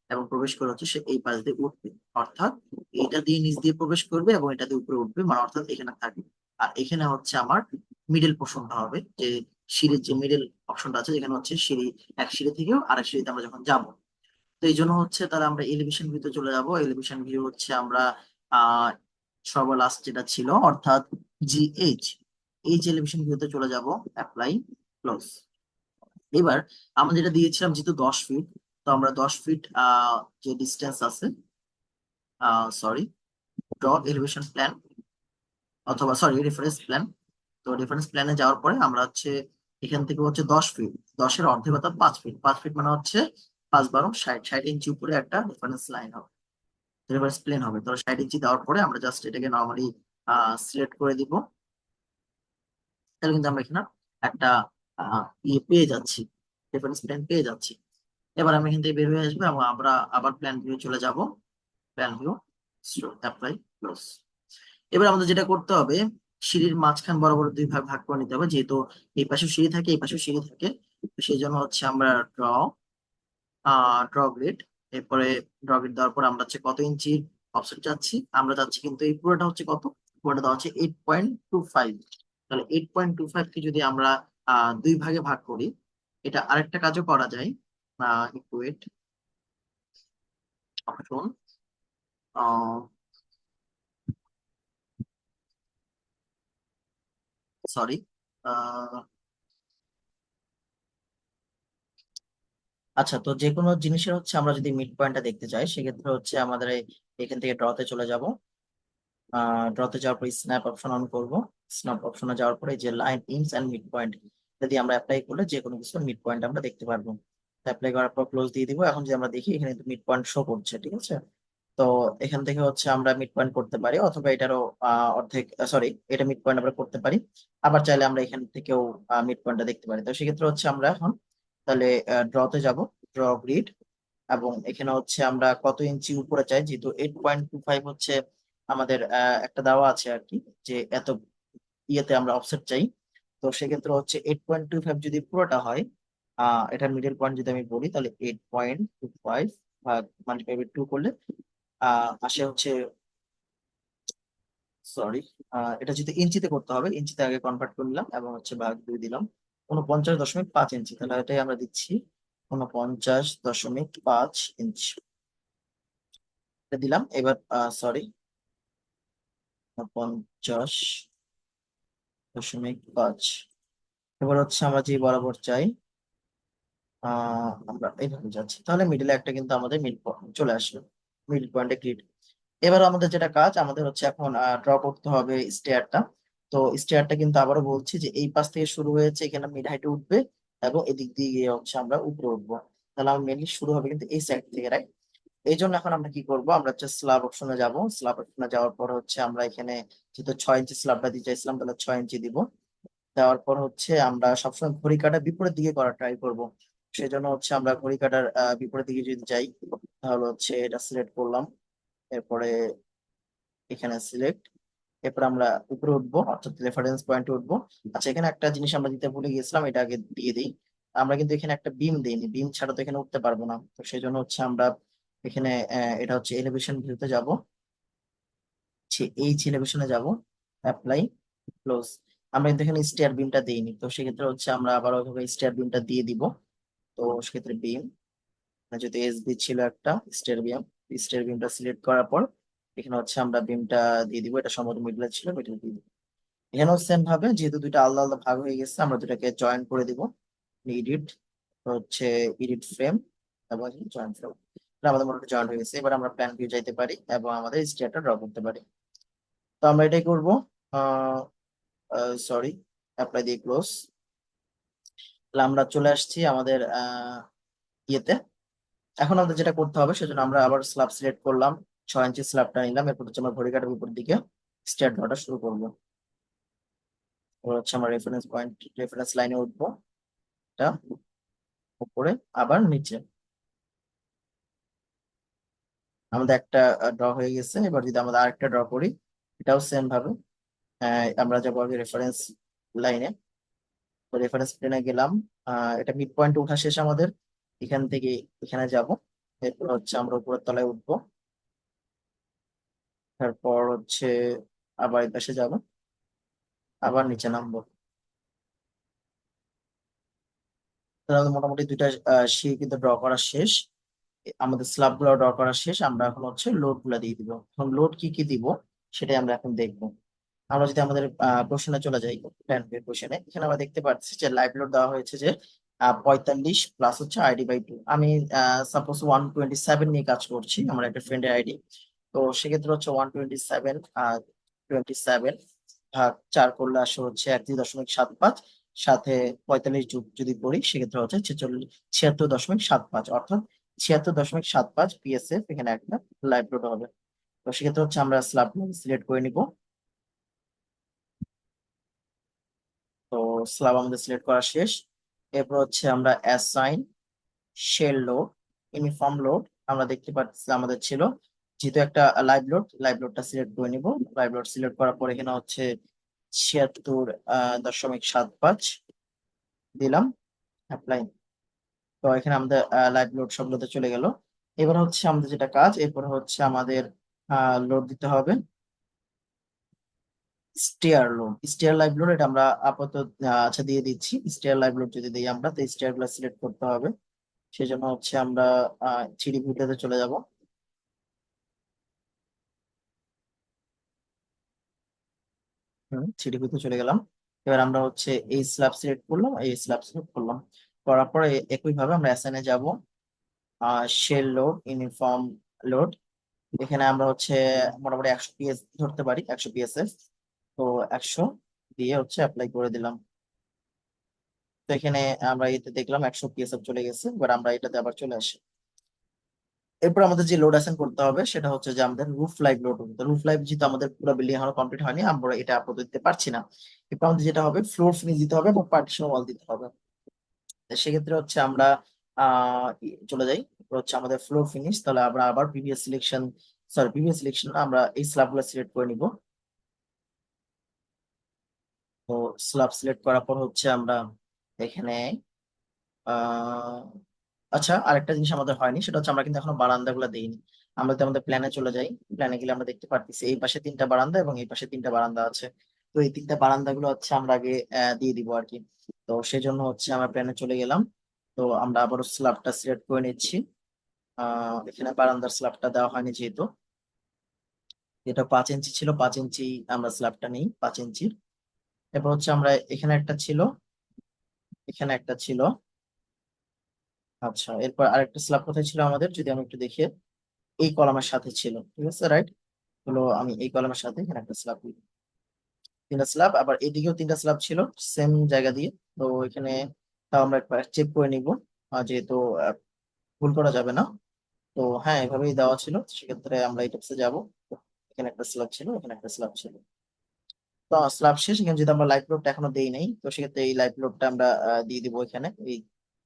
এবং প্রবেশ করে হচ্ছে সে এই পাশ দিয়ে উঠবে, অর্থাৎ এটা দিয়ে নিচ দিয়ে প্রবেশ করবে এবং এটা দিয়ে উপরে উঠবে, মানে অর্থাৎ এখানে থাকবে। আর এখানে হচ্ছে আমার মিডল পোর্শনটা হবে, যে সিঁড়ির যে মিডল অপশনটা আছে, যেখানে হচ্ছে সিঁড়ি, এক সিঁড়ি থেকেও আরেক সিঁড়িতে আমরা যখন যাবো। তো এই জন্য হচ্ছে তাহলে আমরা এলিভেশন ভিউতে চলে যাব। এলিভেশন ভিউ হচ্ছে আমরা আহ সর্ব লাস্ট যেটা ছিল, অর্থাৎ জিএইচ, এইচ এলিভেশন ভিউতে চলে যাব, অ্যাপ্লাই, ক্লোজ। এবার আমরা যেটা দিয়েছিলাম যেহেতু 10 ফিট, তো আমরা 10 ফিট যে ডিস্টেন্স আছে, সরি, ড্র এলিভেশন প্ল্যান, অথবা সরি রেফারেন্স প্ল্যান। তো রেফারেন্স প্ল্যানে যাওয়ার পরে আমরা হচ্ছে এখান থেকে হচ্ছে 10 ফিট, 10-এর অর্ধেক অর্থাৎ 5 ফিট, 5 ফিট মানে হচ্ছে 5 × 12 = 60, 60 ইঞ্চি উপরে একটা রেফারেন্স লাইন হবে, রেফারেন্স প্লেন হবে। তো 60 ইঞ্চি দেওয়ার পরে আমরা জাস্ট এটাকে নর্মালি সিলেক্ট করে দিব। তাহলে কিন্তু আমরা এখানে একটা ইয়ে পেয়ে যাচ্ছি, রেফারেন্স প্লেন পেয়ে যাচ্ছি। এবার আমি এখান থেকে বের হয়ে আসবো এবং আমরা আবার প্ল্যান ভিউ চলে যাব, প্ল্যান ভিউ, অ্যাপ্লাই, ক্লোজ। এবার আমাদের যেটা করতে হবে, সিঁড়ির মাঝখান বরাবর দুই ভাগ ভাগ করে নিতে হবে, যেহেতু এই পাশে সিঁড়ি থাকে এই পাশে সিঁড়ি থাকে। তো সেই জন্য হচ্ছে আমরা ড্র ড্র গ্রিড। এরপরে ড্র গ্রিড দেওয়ার পর আমরা হচ্ছে কত ইঞ্চি অফসেট চাচ্ছি, আমরা চাচ্ছি কিন্তু এই পুরোটা হচ্ছে কত, পুরোটা দেওয়া হচ্ছে 8.25। তাহলে 8.25 কে যদি আমরা দুই ভাগে ভাগ করি, এটা আরেকটা কাজও করা যায়। একটু ওয়েট, অপশন, সরি, আচ্ছা, তো যে কোনো জিনিসের হচ্ছে আমরা যদি মিড পয়েন্টটা দেখতে চাই, সেক্ষেত্রে হচ্ছে আমাদের এখান থেকে ড্রতে চলে যাব। ড্রতে যাওয়ার পর স্ন্যাপ অপশন অন করব। স্ন্যাপ অপশনে যাওয়ার পরে যে line ends and midpoint, যদি আমরা অ্যাপ্লাই করলে যে কোনো কিছু মিড পয়েন্ট আমরা দেখতে পারবো। অ্যাপ্লাই করার পর ক্লোজ দিয়ে দিব। এখন যদি আমরা দেখি এখানে কিন্তু মিড পয়েন্ট শো করছে, ঠিক আছে। তো এখান থেকে হচ্ছে আমরা মিড পয়েন্ট করতে পারি, অথবা এটারও অর্ধেক, সরি, এটা মিড পয়েন্ট আমরা করতে পারি। আবার চাইলে আমরা এখান থেকেও মিড পয়েন্টটা দেখতে পারি। তো সেক্ষেত্রে হচ্ছে আমরা এখন তাহলে ড্রতে যাব, ড্র গ্রিড, এবং এখানে হচ্ছে আমরা কত ইঞ্চি উপরে চাই, যেহেতু 8.25 হচ্ছে আমাদের একটা দেওয়া আছে আর কি, যে এত ইয়েতে আমরা অফসেট চাই। তো সেক্ষেত্রে হচ্ছে 8.25 যদি পুরোটা হয়, এটা মিডল পয়েন্ট যদি আমি বলি, তাহলে 8.25 ভাগ মাল্টিপ্লাই বাই 2 করলে আসে হচ্ছে, সরি, এটা যদি ইঞ্চিতে করতে হবে, ইঞ্চিতে আগে কনভার্ট করে নিলাম এবং হচ্ছে ভাগ 2 দিলাম, 49.5 ইঞ্চি। তাহলে এটাই আমরা দিচ্ছি 49.5 ইঞ্চি, এটা দিলাম। এবার সরি, 49.5। এবার হচ্ছে আমরা যে বরাবর চাই, আমরা এইভাবে যাচ্ছি, তাহলে মিডিলে একটা কিন্তু আমাদের মিড পয়েন্ট চলে আসবে, মিড পয়েন্টে গ্রিড। এবার আমাদের যেটা কাজ, আমাদের হচ্ছে এখন ড্র করতে হবে স্টেয়ারটা। তো স্টেয়ারটা কিন্তু আবারও বলছি যে এই পাশ থেকে শুরু হয়েছে, এখানে মিড হাইটে উঠবে এবং এদিক দিয়ে গিয়ে হচ্ছে আমরা উপরে উঠবো। তাহলে আমার মেনলি শুরু হবে কিন্তু এই সাইড থেকে, রাইট। এই জন্য এখন আমরা কি করব, আমরা হচ্ছে স্ল্যাব অপশনে যাব। স্ল্যাব অপশনে যাওয়ার পর হচ্ছে আমরা এখানে যেহেতু 6 ইঞ্চি স্ল্যাবটা দিতে চাইছিলাম, তাহলে 6 ইঞ্চি দিব। দেওয়ার পর হচ্ছে আমরা সবসময় ঘড়ি কাঁটার বিপরীত দিকে করার ট্রাই করব। সেজন্য হচ্ছে আমরা ঘড়ি কাঁটার বিপরীত দিকে যদি যাই, তাহলে হচ্ছে এটা সিলেক্ট করলাম। এরপরে এখানে সিলেক্ট, এরপর আমরা উপরে উঠবো, অর্থাৎ রেফারেন্স পয়েন্টে উঠবো। আচ্ছা, এখানে একটা জিনিস আমরা দিতে ভুলে গিয়েছিলাম, এটা আগে দিয়ে দিই। আমরা কিন্তু এখানে একটা বিম দিইনি, বিম ছাড়া তো এখানে উঠতে পারবো না। তো সেই জন্য হচ্ছে আমরা এখানে এটা হচ্ছে এলিভেশন ভিউতে যাব, এই এলিভেশনে যাব, অ্যাপ্লাই, ক্লোজ। আমরা কিন্তু এখানে স্টেয়ার বিমটা দিইনি, তো সেক্ষেত্রে হচ্ছে আমরা আবার ওইভাবে স্টেয়ার বিমটা দিয়ে দিব। তো সেক্ষেত্রে বিম, যেহেতু এসবি ছিল একটা স্টেয়ার বিম, স্টেয়ার বিমটা সিলেক্ট করার পর এখানে হচ্ছে আমরা বিমটা দিয়ে দিব। এটা সম্ভবত মিডলে ছিল, মিডলে দিয়ে দিব। এখানেও সেম ভাবে, যেহেতু দুইটা আলাদা আলাদা ভাগ হয়ে গেছে, আমরা দুটাকে জয়েন করে দিব। এডিট, হচ্ছে এডিট ফ্রেম, এবং জয়েন ফ্রেম, আমাদের মোটামুটি জয়েন হয়ে গেছে। এবার আমরা প্ল্যান ভিউ যাইতে পারি এবং আমাদের স্টেয়ারটা ড্র করতে পারি। তো আমরা এটাই করবো। সরি, অ্যাপ্লাই দিয়ে ক্লোজ। তাহলে আমরা চলে আসছি আমাদের ইয়েতে। এখন আমাদের যেটা করতে হবে, সেজন্য আমরা আবার স্ল্যাব সিলেক্ট করলাম, 6 ইঞ্চি স্ল্যাবটা নিলাম। এরপর হচ্ছে আমরা ঘড়ি কাঁটার উপর দিকে স্টেয়ার ড্রটা শুরু করবো। এবার হচ্ছে আমরা রেফারেন্স পয়েন্ট, রেফারেন্স লাইনে উঠবো, এটা উপরে আবার নিচে। আমাদের একটা ড্র হয়ে গেছে। এবার যদি আমরা আরেকটা ড্র করি, এটাও সেম ভাবে আমরা যাবো আগে রেফারেন্স লাইনে। তো রেফারেন্স প্লেনে গেলাম, এটা মিড পয়েন্ট উঠা শেষ আমাদের, এখান থেকে এখানে যাব। এরপর হচ্ছে আমরা উপরের তলায় উঠবো, তারপর হচ্ছে আবার এই পাশে যাব, আবার নিচে নামবো। তাহলে আমাদের মোটামুটি দুইটা শি কিন্তু ড্র করা শেষ, আমাদের স্ল্যাব গুলো ড্র করা শেষ। আমরা এখন হচ্ছে লোড গুলা দিয়ে দিব। এখন লোড কি কি দিব সেটাই আমরা এখন দেখবো। আমরা যদি আমাদের কোশ্চেনে চলে যাই, প্ল্যান বি কোশ্চেনে, এখানে আমরা দেখতে পাচ্ছি যে লাইভ লোড দেওয়া হয়েছে যে 45 প্লাস হচ্ছে ID/2। আমি সাপোজ 127 নিয়ে কাজ করছি, আমার একটা ফ্রেন্ডের আইডি। তো সেক্ষেত্রে হচ্ছে 127, 27 ভাগ 4 করলে আসে হচ্ছে 31.75, সাথে 45 যোগ যদি করি সেক্ষেত্রে হচ্ছে 76.75, অর্থাৎ 76.75 PSF এখানে একটা লাইভ লোড হবে। তো সেক্ষেত্রে হচ্ছে আমরা স্ল্যাব সিলেক্ট করে নিব। তো স্ল্যাব আমাদের সিলেক্ট করা শেষ। এরপর হচ্ছে আমরা assign shell load, uniform load, আমরা দেখতে পাচ্ছি আমাদের ছিল, যেহেতু একটা লাইভ লোড, লাইভ লোডটা সিলেক্ট করে নিব। লাইভ লোড সিলেক্ট করার পর এখানে হচ্ছে 76.75 দিলাম, অ্যাপ্লাই। তো এখানে আমাদের লাইভ লোড সবগুলোতে চলে গেল। এবার হচ্ছে আমাদের যেটা কাজ, এরপরে হচ্ছে আমাদের লোড দিতে হবে stair load, stair live load. এটা আমরা আপাতত আচ্ছা দিয়ে দিচ্ছি। স্টেয়ার লাইভ লোড যদি দিই আমরা, তো স্টেয়ার গুলো সিলেক্ট করতে হবে। সেই জন্য হচ্ছে আমরা থ্রিডি ভিউতে চলে যাব। থ্রিডি ভিউতে চলে গেলাম। এবার আমরা হচ্ছে এই স্ল্যাব সিলেক্ট করলাম, এই স্ল্যাব সিলেক্ট করলাম। করার পরে একই ভাবে আমরা অ্যাসাইনে যাব, শেল লোড, ইউনিফর্ম লোড। এখানে আমরা হচ্ছে মোটামুটি 100 পিএস ধরতে পারি, 100 পিএসএফ। তো 100 দিয়ে হচ্ছে অ্যাপ্লাই করে দিলাম। তো এখানে আমরা এতে দেখলাম 100 পিএসএফ চলে গেছে। এবার আমরা এটাতে আবার চলে আসি। এরপর আমাদের যে লোড অ্যাসাইন করতে হবে সেটা হচ্ছে যে আমাদের রুফ লাইভ লোড হবে। রুফ লাইভ যেহেতু আমাদের পুরো বিল্ডিং এখনো কমপ্লিট হয়নি, আমরা এটা আপাতত দিতে পারছি না। এরপর আমাদের যেটা হবে ফ্লোর ফিনিশ দিতে হবে এবং পার্টিশন ওয়াল দিতে হবে। তো সেক্ষেত্রে হচ্ছে আমরা চলে যাই। এরপর হচ্ছে আমাদের ফ্লোর ফিনিশ। তাহলে আমরা আবার previous selection, sorry previous selection, আমরা এই স্ল্যাব গুলো সিলেক্ট করে নিব। তো স্ল্যাব সিলেক্ট করার পর হচ্ছে আমরা এখানে আহ আচ্ছা, আরেকটা জিনিস আমাদের হয়নি, সেটা হচ্ছে আমরা কিন্তু এখনো বারান্দা গুলা দিইনি। আমরা যদি আমাদের প্ল্যানে চলে যাই, প্ল্যানে গেলে আমরা দেখতে পারতেছি এই পাশে 3টা বারান্দা এবং এই পাশে 3টা বারান্দা আছে। তো এই 3টা বারান্দা গুলো হচ্ছে আমরা আগে দিয়ে দিব আর কি। তো সেই জন্য হচ্ছে আমরা প্ল্যানে চলে গেলাম। তো আমরা আবারও স্ল্যাবটা সিলেক্ট করে নিচ্ছি। এখানে বারান্দার স্ল্যাবটা দেওয়া হয়নি যেহেতু, এটা 5 ইঞ্চি ছিল, 5 ইঞ্চি আমরা স্ল্যাবটা নেই, 5 ইঞ্চি। এরপর হচ্ছে আমরা এখানে একটা ছিল, এখানে একটা ছিল। আচ্ছা, এরপর আরেকটা স্ল্যাব কোথায় ছিল আমাদের, যদি আমি একটু দেখি, এই কলামের সাথে ছিল, ঠিক আছে, রাইট। হলো আমি এই কলামের সাথে এখানে একটা স্ল্যাব, 3টা স্ল্যাব, আবার এদিকেও 3টা স্ল্যাব ছিল সেম জায়গা দিয়ে। তো এখানে তাও আমরা একবার চেক করে নিব, যেহেতু ভুল করা যাবে না। তো হ্যাঁ, এভাবেই দেওয়া ছিল। সেক্ষেত্রে আমরা এই টিপসে যাব। এখানে একটা স্ল্যাব ছিল, এখানে একটা স্ল্যাব ছিল। তো স্ল্যাব শেষ। এখানে যদি আমরা লাইট লোডটা এখনো দেই নাই, তো সেক্ষেত্রে এই লাইট লোডটা আমরা দিয়ে দিব এখানে এই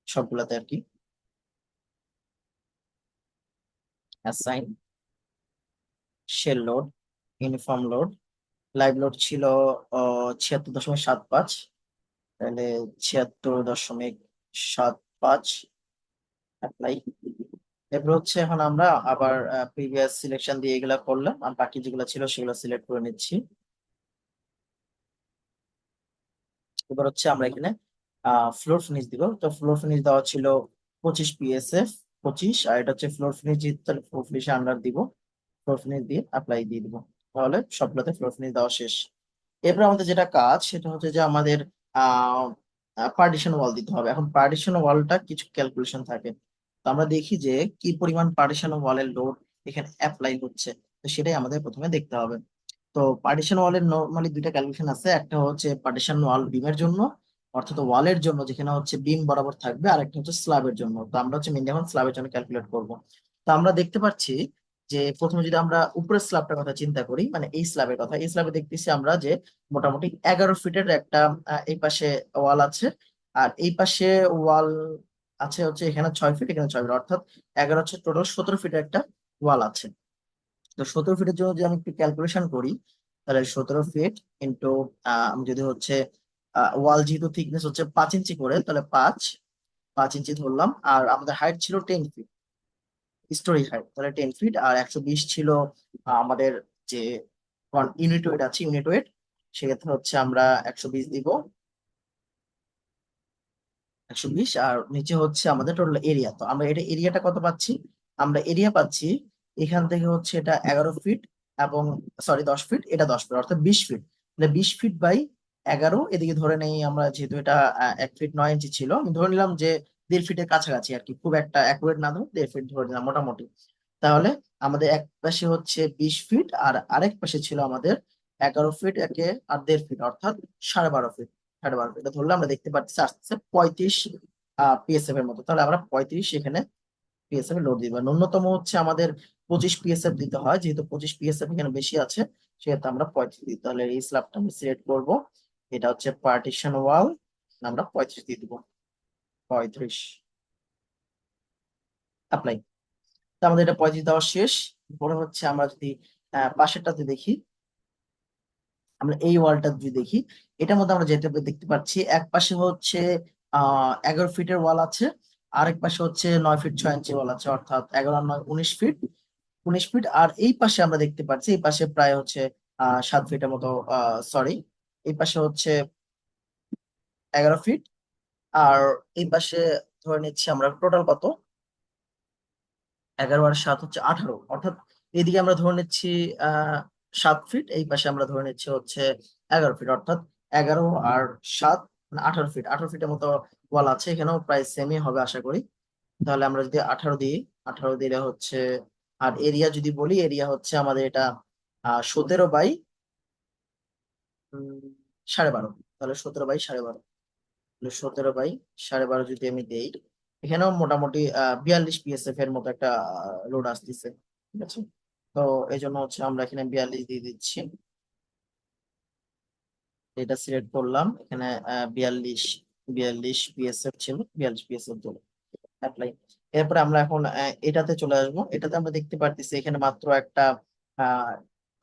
সবগুলাতে আর কি। Assign shell load, uniform load, live load ছিল 76.75। তাহলে 76.75 অ্যাপ্লাই। এরপর হচ্ছে এখন আমরা আবার প্রিভিয়াস সিলেকশন দিয়ে এগুলা করলাম, আর বাকি যেগুলো ছিল সেগুলো সিলেক্ট করে নিচ্ছি। এবার হচ্ছে আমরা এখানে ফ্লোর ফিনিশ দিব। তো ফ্লোর ফিনিশ দেওয়া ছিল 25 পিএসএফ, 25। আর এটা হচ্ছে ফ্লোর ফিনিশ, তাহলে ফ্লোর ফিনিশ আন্ডার দিব। ফ্লোর ফিনিশ দিয়ে অ্যাপ্লাই দিয়ে দিব। তাহলে সবগুলোতে ফ্লোর ফিনিশ দেওয়া শেষ। এরপর আমাদের যেটা কাজ সেটা হচ্ছে যে আমাদের আহ পার্টিশন ওয়াল দিতে হবে। এখন পার্টিশন ওয়ালটা কিছু ক্যালকুলেশন থাকে। তো আমরা দেখি যে কি পরিমাণ পার্টিশন ওয়ালের লোড এখানে অ্যাপ্লাই হচ্ছে। তো সেটাই আমাদের প্রথমে দেখতে হবে। তো পার্টিশন ওয়ালের নর্মালি 2টা ক্যালকুলেশন আছে। একটা হচ্ছে পার্টিশন ওয়াল বিমের জন্য, অর্থাৎ ওয়ালের জন্য যেখানে হচ্ছে বিম বরাবর থাকবে, আর একটা হচ্ছে স্ল্যাবের জন্য। তো আমরা হচ্ছে মেনলি এখন স্ল্যাবের জন্য ক্যালকুলেট করব। তো আমরা দেখতে পাচ্ছি যে প্রথমে যদি আমরা উপরের স্ল্যাবটার কথা চিন্তা করি, মানে এই স্ল্যাবের কথা, এই স্ল্যাবে দেখতেছি আমরা যে মোটামুটি 11 ফিটের একটা এই পাশে ওয়াল আছে, আর এই পাশে ওয়াল আছে হচ্ছে এখানে 6 ফিট, এখানে 6 ফিট, অর্থাৎ 11 হচ্ছে টোটাল 17 ফিটের একটা ওয়াল আছে। তো 17 ফিটের জন্য যদি আমি একটু ক্যালকুলেশন করি, তাহলে 17 ফিট ইন্টু আমি যদি হচ্ছে ওয়াল যেহেতু থিকনেস হচ্ছে 5 ইঞ্চি করে, তাহলে 5 5 ইঞ্চি ধরলাম। আর আমাদের হাইট ছিল 10 ফিট, স্টোরি হাইট, তাহলে 10 ফিট। আর 120 ছিল আমাদের যে ইউনিট ওয়েট আছে, ইউনিট ওয়েট। সেক্ষেত্রে হচ্ছে আমরা 120 দিব, 120। আর নিচে হচ্ছে আমাদের টোটাল এরিয়া। তো আমরা এটা এরিয়াটা কত পাচ্ছি, আমরা এরিয়া পাচ্ছি এখান থেকে হচ্ছে এটা 11 ফিট, এবং সরি 10 ফিট, এটা 10 ফিট, অর্থাৎ 20 ফিট। তাহলে 20 ফিট বাই 11, এদিকে ধরে নেই আমরা, যেহেতু এটা 1 ফিট 9 ইঞ্চি ছিল, আমি ধরে নিলাম যে 1.5 ফিটের কাছাকাছি আর কি, খুব একটা অ্যাকুরেট না ধরে 1.5 ফিট ধরে নিলাম মোটামুটি। তাহলে আমাদের এক পাশে হচ্ছে 20 ফিট, আর আরেক পাশে ছিল আমাদের 11 ফিট একে, আর 1.5 ফিট, অর্থাৎ 12.5 ফিট। 12.5 ফিট এটা ধরলে আমরা দেখতে পাচ্ছি আসতেছে 35 পিএসএফ এর মতো। তাহলে আমরা 35 এখানে পিএসএফ এর লোড দিব। ন্যূনতম হচ্ছে আমাদের 25 পিএসএফ দিতে হয়, যেহেতু 25 পিএসএফ এখানে বেশি আছে, সেহেতু আমরা 35 দিই। তাহলে এই স্ল্যাবটা আমি সিলেক্ট করব। এটা হচ্ছে পার্টিশন ওয়াল, আমরা 35 দিয়ে দিব, 35 অ্যাপ্লাই। তো আমাদের এটা 35 দেওয়া শেষ। পরে হচ্ছে আমরা যদি পাশেরটাতে দেখি, আমরা এই ওয়ালটা যদি দেখি, এটার মধ্যে আমরা যেটা দেখতে পাচ্ছি, এক পাশে হচ্ছে 11 ফিটের ওয়াল আছে, আরেক পাশে হচ্ছে 9 ফিট 6 ইঞ্চি ওয়াল আছে, অর্থাৎ 11 আর 9 19 ফিট। 19 ফিট। আর এই পাশে আমরা দেখতে পাচ্ছি এই পাশে প্রায় হচ্ছে 7 ফিটের মতো, সরি, এই পাশে হচ্ছে 11 ফিট। আর এই পাশে ধরে নিচ্ছি আমরা টোটাল কত, 11 আর 7 হচ্ছে 18, অর্থাৎ এদিকে আমরা ধরে নিচ্ছি 7 ফিট, এই পাশে আমরা ধরে নিচ্ছি হচ্ছে 11 ফিট, অর্থাৎ 11 আর 7 মানে 18 ফিট। 18 ফিটের মতো ওয়াল আছে, এখানেও প্রায় সেমই হবে আশা করি। তাহলে আমরা যদি 18 দিই, 18 দিলে হচ্ছে, আর এরিয়া যদি বলি, এরিয়া হচ্ছে আমাদের এটা 17 বাই 12.5। তাহলে 17 বাই 12.5, তাহলে 17 বাই 12.5 যদি আমি দেই, এখানেও মোটামুটি 42 PSF এর মতো একটা লোড আসতেছে। ঠিক আছে, তো এই জন্য হচ্ছে আমরা এখানে 42 দিয়ে দিচ্ছি। এটা সিলেক্ট করলাম, এখানে 42 42 PSF ছিল, 42 PSF দিল, অ্যাপ্লাই। এরপরে আমরা এখন এটাতে চলে আসবো। এটাতে আমরা দেখতে পারতেছি এখানে মাত্র একটা আহ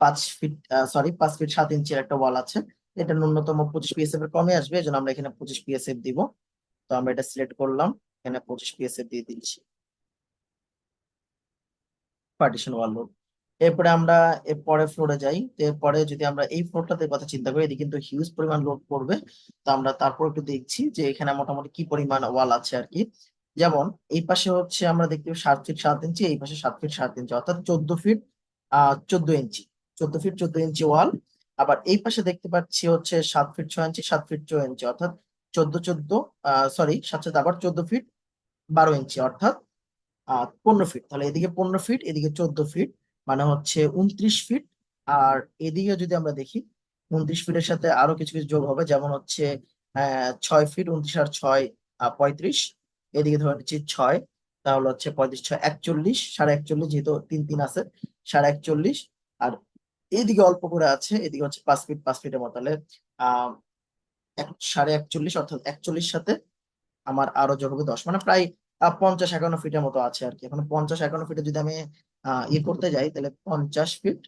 5 ফিট, সরি 5 ফিট 7 ইঞ্চির একটা ওয়াল আছে। এটা ন্যূনতম 25 PSF এর কমে আসবে, এই জন্য আমরা এখানে 25 PSF দিব। তো আমরা এটা সিলেক্ট করলাম, এখানে 25 PSF দিয়ে দিচ্ছি, পার্টিশন ওয়াল লোড। এরপরে আমরা এর পরের ফ্লোরে যাই। তো এরপরে যদি আমরা এই ফ্লোরটাতে কথা চিন্তা করি, এদিকে কিন্তু হিউজ পরিমাণ লোড পড়বে। তো আমরা তারপর একটু দেখছি যে এখানে মোটামুটি কি পরিমাণ ওয়াল আছে আর কি। যেমন এই পাশে হচ্ছে আমরা দেখতে পাই 7 ফিট 7 ইঞ্চি, এই পাশে 7 ফিট 7 ইঞ্চি, অর্থাৎ 14 ফিট 14 ইঞ্চি, 14 ফিট 14 ইঞ্চি ওয়াল। আবার এই পাশে দেখতে পাচ্ছি হচ্ছে 7 ফিট 6 ইঞ্চি, 7 ফিট 6 ইঞ্চি, অর্থাৎ 14 14, সরি, সাথে সাথে আবার 14 ফিট 12 ইঞ্চি, অর্থাৎ 15 ফিট। তাহলে এদিকে 15 ফিট, এদিকে 14 ফিট, মানে হচ্ছে 29 ফিট। আর এদিকে যদি আমরা দেখি, 29 ফিটের সাথে আরো কিছু কিছু যোগ হবে, যেমন হচ্ছে 6 ফিট, 29 আর 6 35। এদিকে ধরে নিচ্ছি 6, তাহলে হচ্ছে 35 6 41, 41.5, যেহেতু 3 3 আছে, 41.5। আর এদিকে অল্প করে আছে, এদিকে হচ্ছে 5 ফিট 5 ফিটের মতো, তাহলে আহ 41.5, অর্থাৎ 41 সাথে আমার আরো যোগ হবে 10, মানে প্রায় 50 51 ফিটের মতো আছে আর কি। এখন 50 51 ফিটে যদি আমি ইয়ে করতে যাই, তাহলে 50 ফিট,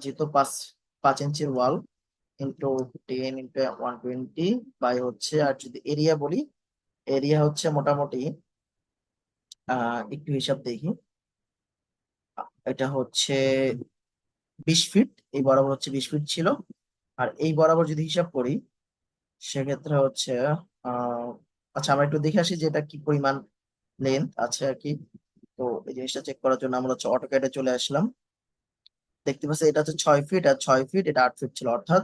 যেহেতু 5 5 ইঞ্চির ওয়াল, ইন্টু 10 ইন্টু 120 বাই হচ্ছে, আর যদি এরিয়া বলি, এরিয়া হচ্ছে মোটামুটি একটু হিসাব দেখি, এটা হচ্ছে 20 ফিট, এই বরাবর হচ্ছে 20 ফিট ছিল। আর এই বরাবর যদি হিসাব করি, সেক্ষেত্রে হচ্ছে আহ আচ্ছা, আমরা একটু দেখে আসি যে এটা কি পরিমাণ লেন্থ আছে আর কি। তো এই জিনিসটা চেক করার জন্য আমরা হচ্ছে অটোক্যাডে চলে আসলাম। দেখতে পাচ্ছি এটা হচ্ছে 6 ফিট, আর 6 ফিট, এটা 8 ফিট ছিল, অর্থাৎ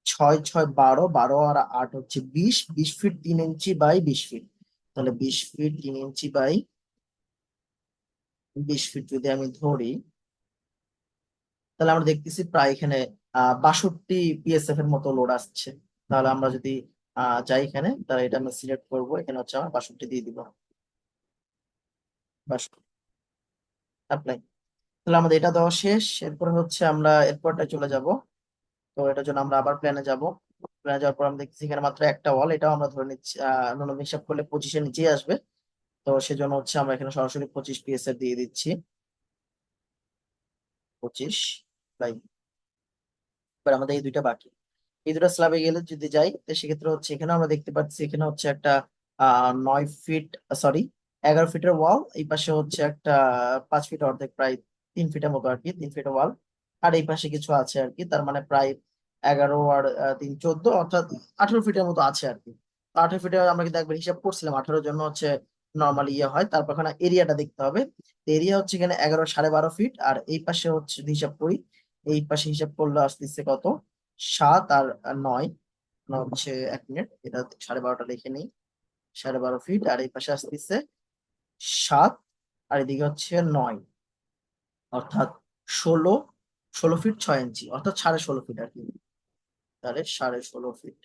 6 6 12, 12 আর 8 হচ্ছে 20, 20 ফিট 3 ইঞ্চি বাই 20 ফিট। তাহলে 20 ফিট 3 ইঞ্চি বাই 20 ফিট যদি আমি ধরি, তাহলে আমরা দেখতেছি প্রায় এখানে 62 PSF এর মতো লোড আসছে। তাহলে আমরা যদি যাই এখানে, তাহলে এটা আমরা সিলেক্ট করবো, এখানে হচ্ছে আমরা 62 দিয়ে দিব, 62 অ্যাপ্লাই। তাহলে আমাদের এটা দেওয়া শেষ। এরপর হচ্ছে আমরা এরপরটা চলে যাব। তো এটার জন্য আমরা আবার প্ল্যানে যাব। প্ল্যানে যাওয়ার পর আমরা দেখতেছি এখানে মাত্র একটা ওয়াল, এটাও আমরা ধরে নিচ্ছি ন্যূনতম হিসাব করলে 25-এর নিচেই আসবে। তো সেজন্য হচ্ছে আমরা এখানে সরাসরি 25 PSF দিয়ে দিচ্ছি, 25 বাই। এবার আমাদের এই দুইটা বাকি, এই দুটো স্ল্যাবে গেলে যদি যাই, তো সেক্ষেত্রে হচ্ছে এখানে আমরা দেখতে পাচ্ছি এখানে হচ্ছে একটা 9 ফিট, সরি 11 ফিটের ওয়াল, এই পাশে হচ্ছে একটা 5 ফিট অর্ধেক, প্রায় 3 ফিটের মতো আর কি, 3 ফিটের ওয়াল। আর এই পাশে কিছু আছে আর কি, তার মানে প্রায় 11 আর 3 14, অর্থাৎ 18 ফিটের মতো আছে আর কি। তো 18 ফিটে আমরা কিন্তু একবার হিসাব করছিলাম, 18-এর জন্য হচ্ছে নর্মালি ইয়ে হয়। তারপর এখানে এরিয়াটা দেখতে হবে। এরিয়া হচ্ছে এখানে 11 সাড়ে 12 ফিট, আর এই পাশে হচ্ছে যদি হিসাব করি, এই পাশে হিসাব করলে আসতেছে কত, 7 আর 9, হচ্ছে 1 মিনিট, এটা 12:30টা লিখে নিই। 12.5 ফিট, আর এই পাশে আসতেছে 7, আর এদিকে হচ্ছে 9, অর্থাৎ 16, 16 ফিট 6 ইঞ্চি, অর্থাৎ 16.5 ফিট আর কি। তাহলে 16.5 ফিট,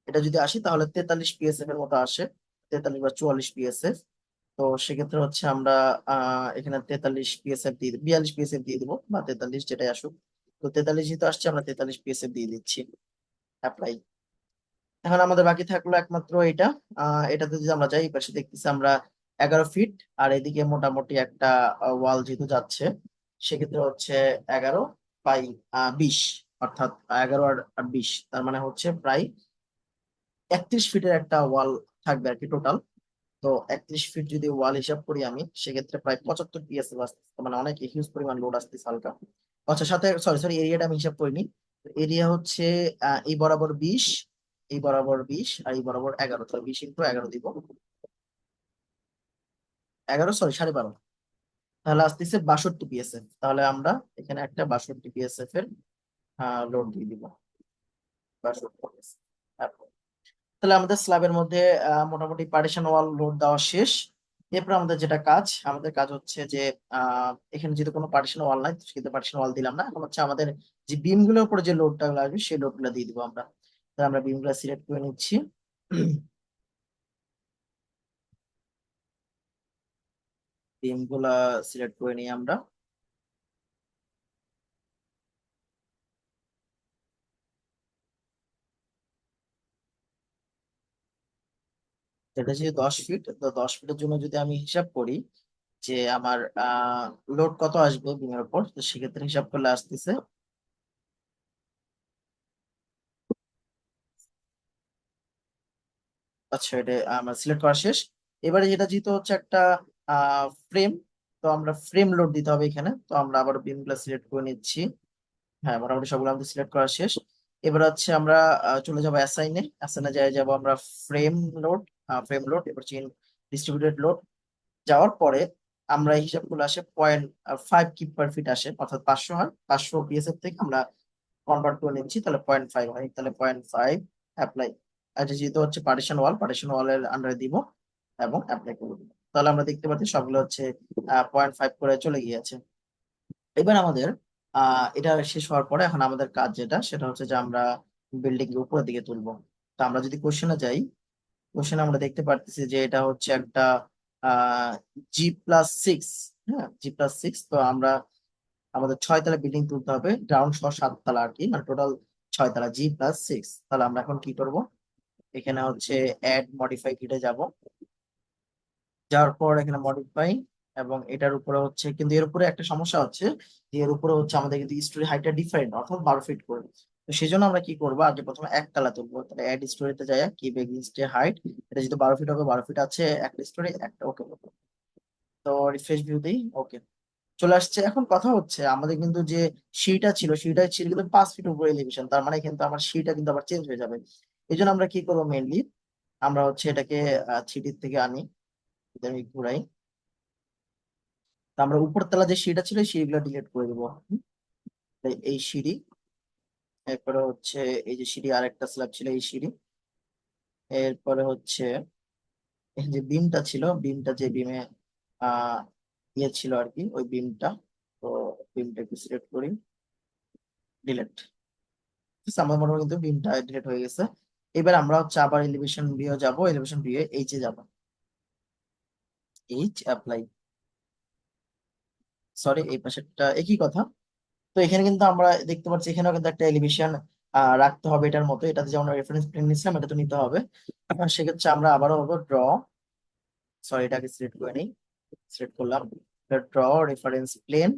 এটা যদি আসি তাহলে 43 PSF এর মতো আসে, 43 বা 44 PSF। তো সেক্ষেত্রে হচ্ছে আমরা এখানে 43 PSF দিয়ে 42 PSF দিয়ে দিব, বা 43, যেটাই আসুক। তো 43 যেহেতু আসছে, আমরা 43 PSF দিয়ে দিচ্ছি, অ্যাপ্লাই। এখন আমাদের বাকি থাকলো একমাত্র এটা। এটাতে যদি আমরা যাই, এই পাশে দেখতেছি আমরা 11 ফিট, আর এদিকে মোটামুটি একটা ওয়াল যেহেতু যাচ্ছে, সেক্ষেত্রে হচ্ছে 11 বাই 20, অর্থাৎ 11 আর 20, তার মানে হচ্ছে প্রায় 31 ফিটের একটা ওয়াল থাকবে আর কি টোটাল। তো 31 ফিট যদি ওয়াল হিসাব করি আমি, সেক্ষেত্রে প্রায় 75 পিএসএফ আসতেছে, মানে অনেক হিউজ পরিমাণ লোড আসতেছে হালকা। আচ্ছা, সাথে সরি সরি এরিয়াটা আমি হিসাব করিনি। এরিয়া হচ্ছে এই বরাবর 20, এই বরাবর 20, আর এই বরাবর 11, তাহলে 20 × 11 দিব, 11 সরি 12.5, তাহলে আসতেছে 62 পিএসএফ। তাহলে আমরা এখানে একটা 62 পিএসএফ এর লোড দিয়ে দিব, 62 PSF। তাহলে আমাদের স্ল্যাবের মধ্যে মোটামুটি পার্টিশন ওয়াল লোড দেওয়া শেষ। এরপর আমাদের যেটা কাজ, আমাদের কাজ হচ্ছে যে এখানে যেহেতু কোনো পার্টিশন ওয়াল নাই, সেক্ষেত্রে পার্টিশন ওয়াল দিলাম না। এখন হচ্ছে আমাদের যে বিম গুলোর উপরে যে লোডটা আসবে সেই লোড গুলো দিয়ে দিব আমরা। তাহলে আমরা বিম গুলো সিলেক্ট করে নিচ্ছি। বিম গুলা সিলেক্ট করে নিই আমরা। এটা যে 10 ফিট, তো 10 ফিটের জন্য যদি আমি হিসাব করি যে আমার লোড কত আসবে বিমের উপর, তো সেক্ষেত্রে হিসাব করলে আসতেছে, আচ্ছা এটা আমার সিলেক্ট করা শেষ। এবারে যেটা যেহেতু হচ্ছে একটা ফ্রেম, তো আমরা ফ্রেম লোড দিতে হবে এখানে, তো আমরা আবার বিম গুলা সিলেক্ট করে নিচ্ছি। হ্যাঁ, মোটামুটি সবগুলো আমাদের সিলেক্ট করা শেষ। এবার হচ্ছে আমরা চলে যাবো অ্যাসাইনে। অ্যাসাইনে যাবো আমরা ফ্রেম লোড, এবার চেইন ডিস্ট্রিবিউটেড লোড। যাওয়ার পরে আমরা এই হিসাবগুলো আসে 0.5 কিপ পার ফিট আসে, অর্থাৎ 500 হয়, 500 পিএসএফ থেকে আমরা কনভার্ট করে নিচ্ছি, তাহলে 0.5 হয়, তাহলে 0.5 অ্যাপ্লাই। এটা যেহেতু হচ্ছে পার্টিশন ওয়ালের আন্ডারে দিব এবং অ্যাপ্লাই করে দিব। তাহলে আমরা দেখতে পাচ্ছি সবগুলো হচ্ছে 0.5 করে চলে গিয়েছে। এবার আমাদের এটা শেষ হওয়ার পরে এখন আমাদের কাজ যেটা, সেটা হচ্ছে যে আমরা বিল্ডিং এর উপরের দিকে তুলবো। তো আমরা যদি কোশ্চেনে যাই, কোশ্চেনে আমরা দেখতে পারতেছি যে এটা হচ্ছে একটা G+6। হ্যাঁ, G+6। তো আমরা আমাদের 6 তলা বিল্ডিং তুলতে হবে, গ্রাউন্ড সহ 7 তলা আর কি, মানে টোটাল 6 তলা, G+6। তাহলে আমরা এখন কি করব, এখানে হচ্ছে অ্যাড মডিফাই কিটে যাব। যাওয়ার পর এখানে মডিফাই, এবং এটার উপরে হচ্ছে, কিন্তু এর উপরে একটা সমস্যা হচ্ছে যে এর উপরে হচ্ছে আমাদের কিন্তু স্টোরি হাইটটা ডিফারেন্ট, অর্থাৎ 12 ফিট করে। তো সেই জন্য আমরা কি করবো, আগে প্রথমে 1 তলা তুলবো। তাহলে অ্যাড স্টোরিতে যাই, কি এগেইনস্ট হাইট, এটা যেহেতু 12 ফিট হবে, 12 ফিট আছে একটা স্টোরি, একটা, ওকে। তো রিফ্রেশ ভিউ দিই, ওকে, চলে আসছে। এখন কথা হচ্ছে আমাদের কিন্তু যে সিঁড়িটা ছিল কিন্তু 5 ফিট উপরে এলিভেশন, তার মানে কিন্তু আমার সিঁড়িটা কিন্তু আবার চেঞ্জ হয়ে যাবে। এই জন্য আমরা কি করবো, মেনলি আমরা হচ্ছে এটাকে 3D থেকে আনি, যদি আমি ঘুরাই, তো আমরা উপর তলা যে সিঁড়িটা ছিল এই সিঁড়িগুলো ডিলিট করে দেবো। তাই এই সিঁড়ি, এরপরে হচ্ছে এই যে সিঁড়ি, আরেকটা স্ল্যাব ছিল এই সিঁড়ি, এরপরে হচ্ছে এই যে বিমটা ছিল, বিমটা যে বিমে আহ ইয়ে ছিল আর কি, ওই বিমটা। তো বিমটা একটু সিলেক্ট করি, ডিলিট। আমার মনে হয় কিন্তু বিমটা ডিলিট হয়ে গেছে। এবার আমরা হচ্ছে আবার এলিভেশন ভিউ যাব, এলিভেশন ভিউ এইচে যাব, এইচ অ্যাপ্লাই, সরি এই পাশেরটা একই কথা। তো এখানে কিন্তু আমরা দেখতে পাচ্ছি এখানেও কিন্তু একটা এলিভেশন রাখতে হবে এটার মতো, এটাতে যেমন রেফারেন্স প্লেন নিছিলাম এটা তো নিতে হবে। সেক্ষেত্রে আমরা আবারও হবো ড্র, সরি এটাকে সিলেক্ট করে নিই, সিলেক্ট করলাম, draw reference plane.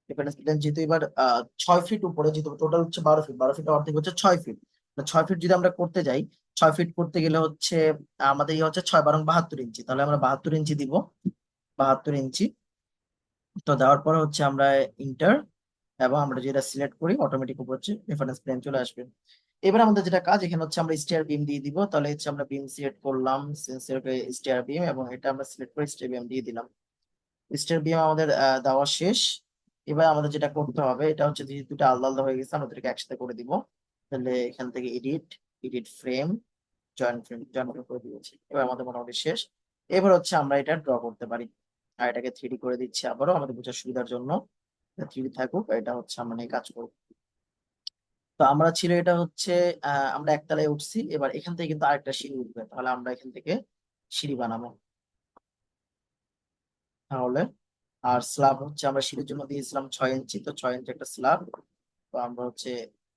Reference plane যেহেতু এবার 6 ফিট উপরে, যেহেতু টোটাল হচ্ছে 12 ফিট, 12 ফিট অর্ধেক হচ্ছে 6 ফিট। 6 ফিট যদি আমরা করতে যাই, 6 ফিট করতে গেলে হচ্ছে আমাদের ইয়ে হচ্ছে 6 × 72 ইঞ্চি, তাহলে আমরা 72 ইঞ্চি দিব, 72 ইঞ্চি। তো দেওয়ার পরে হচ্ছে আমরা ইন্টার, এবং আমরা যেটা সিলেক্ট করি অটোমেটিক উপর হচ্ছে রেফারেন্স প্লেন চলে আসবে। এবার আমাদের যেটা কাজ, এখানে হচ্ছে আমরা স্টেয়ার বিম দিয়ে দিব। তাহলে হচ্ছে আমরা বিম সিলেক্ট করলাম, স্টেয়ার বিম, এবং এটা আমরা সিলেক্ট করে স্টেয়ার বিম দিয়ে দিলাম। স্টেয়ার বিম আমাদের দেওয়া শেষ। এবার আমাদের যেটা করতে হবে, এটা হচ্ছে যে দুটো আলাদা আলাদা হয়ে গেছে, আমরা দুটোকে একসাথে করে দিব। তাহলে এখান থেকে এডিট, ফ্রেম, জয়েন ফ্রেম করে দিয়েছি। এবার আমাদের মোটামুটি শেষ। এবার হচ্ছে আমরা এটা ড্র করতে পারি। আর এটাকে 3D করে দিচ্ছি আবারও আমাদের বোঝার সুবিধার জন্য, 3D থাকুক, এটা হচ্ছে আমরা নিয়ে কাজ করব। তো আমরা ছিল এটা হচ্ছে আমরা 1 তলায় উঠছি, এবার এখান থেকে কিন্তু আরেকটা সিঁড়ি উঠবে, তাহলে আমরা এখান থেকে সিঁড়ি বানাবো। তাহলে আর স্ল্যাব হচ্ছে আমরা সিঁড়ির জন্য দিয়েছিলাম 6 ইঞ্চি, তো 6 ইঞ্চি একটা স্ল্যাব। তো আমরা হচ্ছে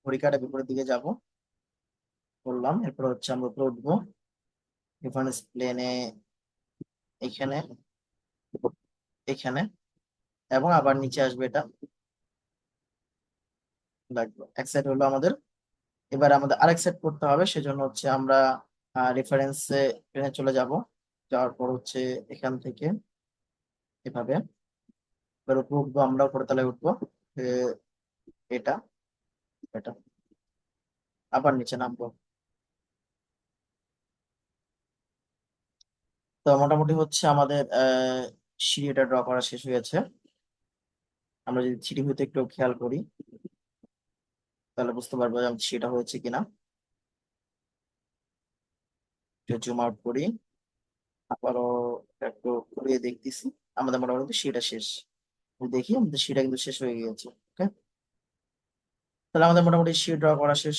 ঘড়িকাটা বিপরীত দিকে যাব, করলাম। এরপর হচ্ছে আমরা উপরে উঠবো, রেফারেন্স প্লেনে এখানে, এখানে, এবং আবার নিচে আসবে এটা, লাগবে এক সাইড হলো আমাদের। এবার আমাদের আরেক সেট করতে হবে, সেজন্য হচ্ছে আমরা রেফারেন্সে প্লেনে চলে যাব। যাওয়ার পর হচ্ছে এখান থেকে এভাবে এবার উপরে উঠবো, আমরা উপরে তলায় উঠবো। এ, এটা এটা আবার নিচে নামবো। তো মোটামুটি হচ্ছে আমাদের সিঁড়িটা ড্র করা শেষ হয়েছে। আমরা যদি সিঁড়ি হইতে একটু খেয়াল করি তাহলে বুঝতে পারবো যে সেটা হয়েছে কিনা। একটু জুম আউট করি, আবারও একটু ঘুরিয়ে দেখতেছি। আমাদের মোটামুটি সিঁড়িটা শেষ। দেখি আমাদের সিঁড়িটা কিন্তু শেষ হয়ে গিয়েছে। ওকে, তাহলে আমাদের মোটামুটি সিঁড়ি ড্র করা শেষ।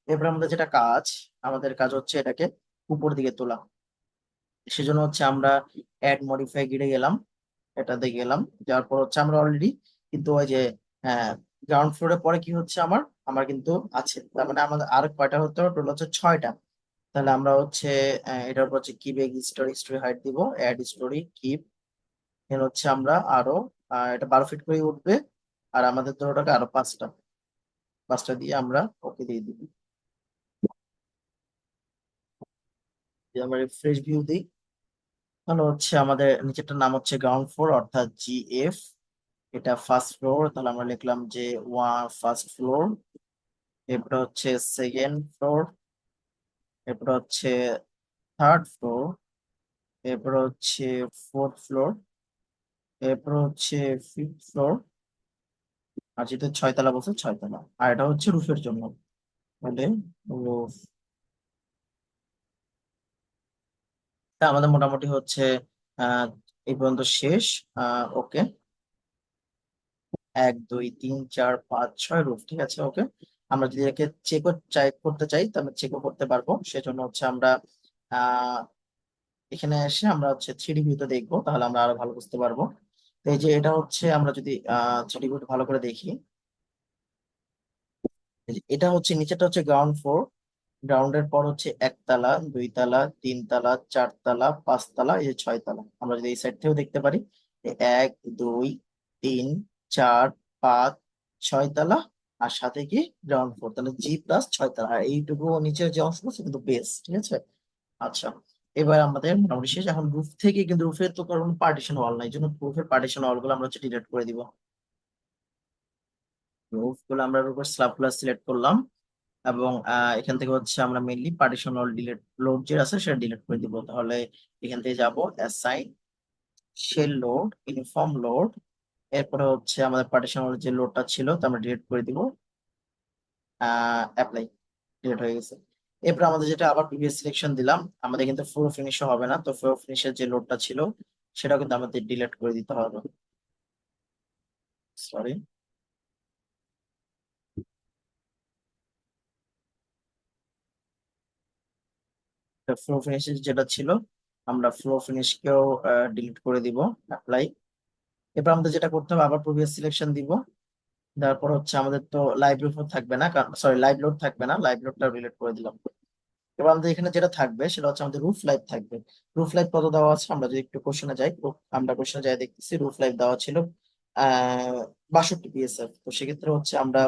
এরপর আমাদের যেটা কাজ, আমাদের কাজ হচ্ছে এটাকে উপর দিকে তোলা। সেজন্য হচ্ছে আমরা অ্যাড মডিফাই গিরে গেলাম, এটাতে গেলাম। যাওয়ার পর হচ্ছে আমরা অলরেডি কিন্তু ওই যে গ্রাউন্ড ফ্লোরে পরে কি হচ্ছে আমার আমার কিন্তু আছে, তার মানে আমাদের আর কয়টা হতে হবে, টোটাল হচ্ছে 6টা। তাহলে আমরা হচ্ছে এটার উপর হচ্ছে কিপ স্টোরি স্টোরি হাইট দিব, অ্যাড স্টোরি কিপ। এর হচ্ছে আমরা আরো এটা 12 ফিট করে উঠবে। আর আমাদের ধরো টাকা আরো 5টা, 5টা দিয়ে আমরা ওকে দিয়ে দিব। যদি আমরা রিফ্রেশ ভিউ দিই তাহলে হচ্ছে আমাদের নিচেরটার নাম হচ্ছে গ্রাউন্ড ফ্লোর অর্থাৎ GF। এটা ফার্স্ট ফ্লোর, তাহলে আমরা লিখলাম যে ফার্স্ট ফ্লোর। এরপরে হচ্ছে সেকেন্ড ফ্লোর, এরপরে হচ্ছে থার্ড ফ্লোর, এরপরে হচ্ছে ফোর্থ ফ্লোর, এরপরে হচ্ছে ফিফথ ফ্লোর। আর যেটা 6তলা বলছে 6তলা। আর এটা হচ্ছে রুফের জন্য, তাহলে রুফ। তা আমাদের মোটামুটি হচ্ছে আহ এই পর্যন্ত শেষ। ওকে, 1 2 3 4 5 6 রুফ, ঠিক আছে। ওকে, আমরা যদি একে চেক করতে চাই তাহলে চেকও করতে পারবো। সেজন্য হচ্ছে আমরা আহ এখানে এসে আমরা হচ্ছে 3D ভিউতে দেখবো, তাহলে আমরা আরো ভালো বুঝতে পারবো। তো এই যে এটা হচ্ছে আমরা যদি 3D ভিউ ভালো করে দেখি, এই যে এটা হচ্ছে নিচেটা হচ্ছে গ্রাউন্ড ফ্লোর। গ্রাউন্ডের পর হচ্ছে 1তলা, 2তলা, 3তলা, 4তলা, 5তলা, এই যে 6তলা। আমরা যদি এই সাইড থেকেও দেখতে পারি, 1 2 3 4 5 6তলা। আর সাথে কি গ্রাউন্ড ফ্লোর, তাহলে G+6তলা। আর এইটুকু নিচের যে অংশ আছে কিন্তু বেস, ঠিক আছে। আচ্ছা, এবার আমাদের মোটামুটি শেষ। এখন রুফ থেকে কিন্তু রুফের তো কোনো পার্টিশন ওয়াল নাই, এই জন্য রুফের পার্টিশন ওয়াল গুলো আমরা হচ্ছে ডিলিট করে দিব। রুফ গুলো আমরা রুফের স্ল্যাব গুলো সিলেক্ট করলাম এবং এখান থেকে হচ্ছে আমরা মেইনলি পার্টিশন ওয়াল ডিলিট লোড যে আছে সেটা ডিলিট করে দিব। তাহলে এখান থেকে যাব assign shell load uniform load. এরপরে হচ্ছে আমাদের পার্টিশন ওয়াল যে লোডটা ছিল তা আমরা ডিলিট করে দিব। অ্যাপ্লাই, ডিলিট হয়ে গেছে। এরপর আমাদের যেটা আবার প্রিভিয়াস সিলেকশন দিলাম, আমাদের কিন্তু পুরো ফিনিশ হবে না, তো পুরো ফিনিশের যে লোডটা ছিল সেটাও কিন্তু আমাদের ডিলিট করে দিতে হবে। সরি, ফ্লো ফিনিশ যেটা ছিল আমরা ফ্লো ফিনিশকেও ডিলিট করে দিব। অ্যাপ্লাই। এবার আমাদের যেটা করতে হবে, আবার প্রিভিয়াস সিলেকশন দিব। তারপর হচ্ছে আমাদের তো লাইভ লোড থাকবে না, সরি লাইভ লোড থাকবে না, লাইভ লোডটা ডিলিট করে দিলাম। এবার আমাদের এখানে যেটা থাকবে সেটা হচ্ছে আমাদের রুফ লাইভ থাকবে। রুফ লাইভ কত দেওয়া আছে, আমরা যদি একটু কোশ্চেনে যাই, আমরা কোশ্চেনে যাই দেখতেছি রুফ লাইভ দেওয়া ছিল 62 PSF। তো সেক্ষেত্রে হচ্ছে আমরা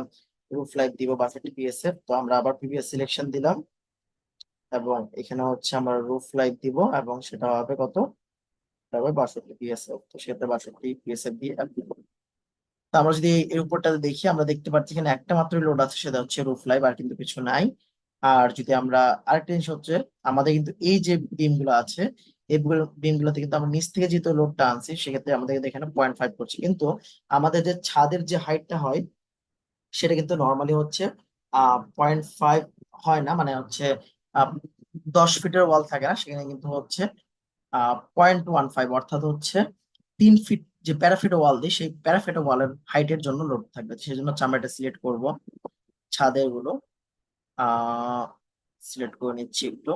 রুফ লাইভ দিব 62 PSF। তো আমরা আবার প্রিভিয়াস সিলেকশন দিলাম এবং এখানে হচ্ছে আমরা রুফ লাইট দিব এবং সেটা হবে কত, সেটা হবে 62 PSF। তো সেটা 62 PSF দিয়ে apply করব। তো আমরা যদি এর উপরটাতে দেখি আমরা দেখতে পাচ্ছি এখানে একটা মাত্র লোড আছে, সেটা হচ্ছে রুফ লাইট, আর কিন্তু কিছু নাই। আর যদি আমরা আরেকটা জিনিস হচ্ছে, আমাদের কিন্তু এই যে বিম গুলো আছে এই বিম গুলোতে কিন্তু আমরা নিচ থেকে যেহেতু লোডটা আনছি সেক্ষেত্রে আমাদের কিন্তু এখানে 0.5 করছে, কিন্তু আমাদের যে ছাদের যে হাইটটা হয় সেটা কিন্তু নর্মালি হচ্ছে 0.5 হয় না, মানে হচ্ছে আহ, 10 ফিটের ওয়াল থাকে না, সেখানে কিন্তু হচ্ছে 0.15 অর্থাৎ হচ্ছে 3 ফিট যে প্যারাফিট ওয়াল দিই সেই প্যারাফিট ওয়ালের হাইটের জন্য লোড থাকবে। সেই জন্য হচ্ছে আমরা এটা সিলেক্ট করবো, ছাদের গুলো আহ সিলেক্ট করে নিচ্ছি একটু।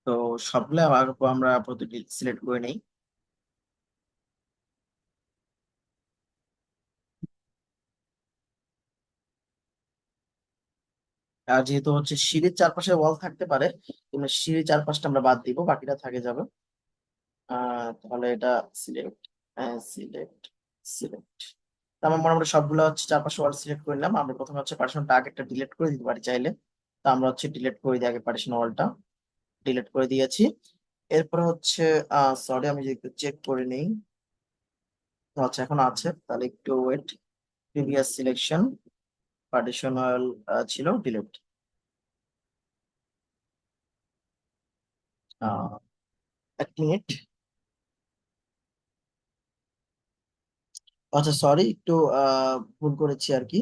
তো সবগুলো আমরা প্রতিটি সিলেক্ট করে নেই। আর যেহেতু হচ্ছে সিঁড়ির চারপাশে ওয়াল থাকতে পারে, কিন্তু সিঁড়ির চারপাশটা আমরা বাদ দিব, বাকিটা থাকে যাবে। তাহলে এটা সিলেক্ট, সিলেক্ট, সিলেক্ট। আমার মোটামুটি সবগুলো হচ্ছে চারপাশে ওয়াল সিলেক্ট করে নিলাম। আমরা প্রথমে হচ্ছে পার্সোনালটা আগেরটা ডিলিট করে দিতে পারি চাইলে। তা আমরা হচ্ছে ডিলিট করে দিই আগে পার্টিশন ওয়ালটা, ডিলিট করে দিয়েছি। এরপর হচ্ছে সরি আমি যদি একটু চেক করে নিই, আচ্ছা এখন আছে, তাহলে একটু ওয়েট। প্রিভিয়াস সিলেকশন পার্টিশন ওয়াল ছিল, ডিলিট। এক মিনিট। আচ্ছা সরি, একটু ভুল করেছি আর কি।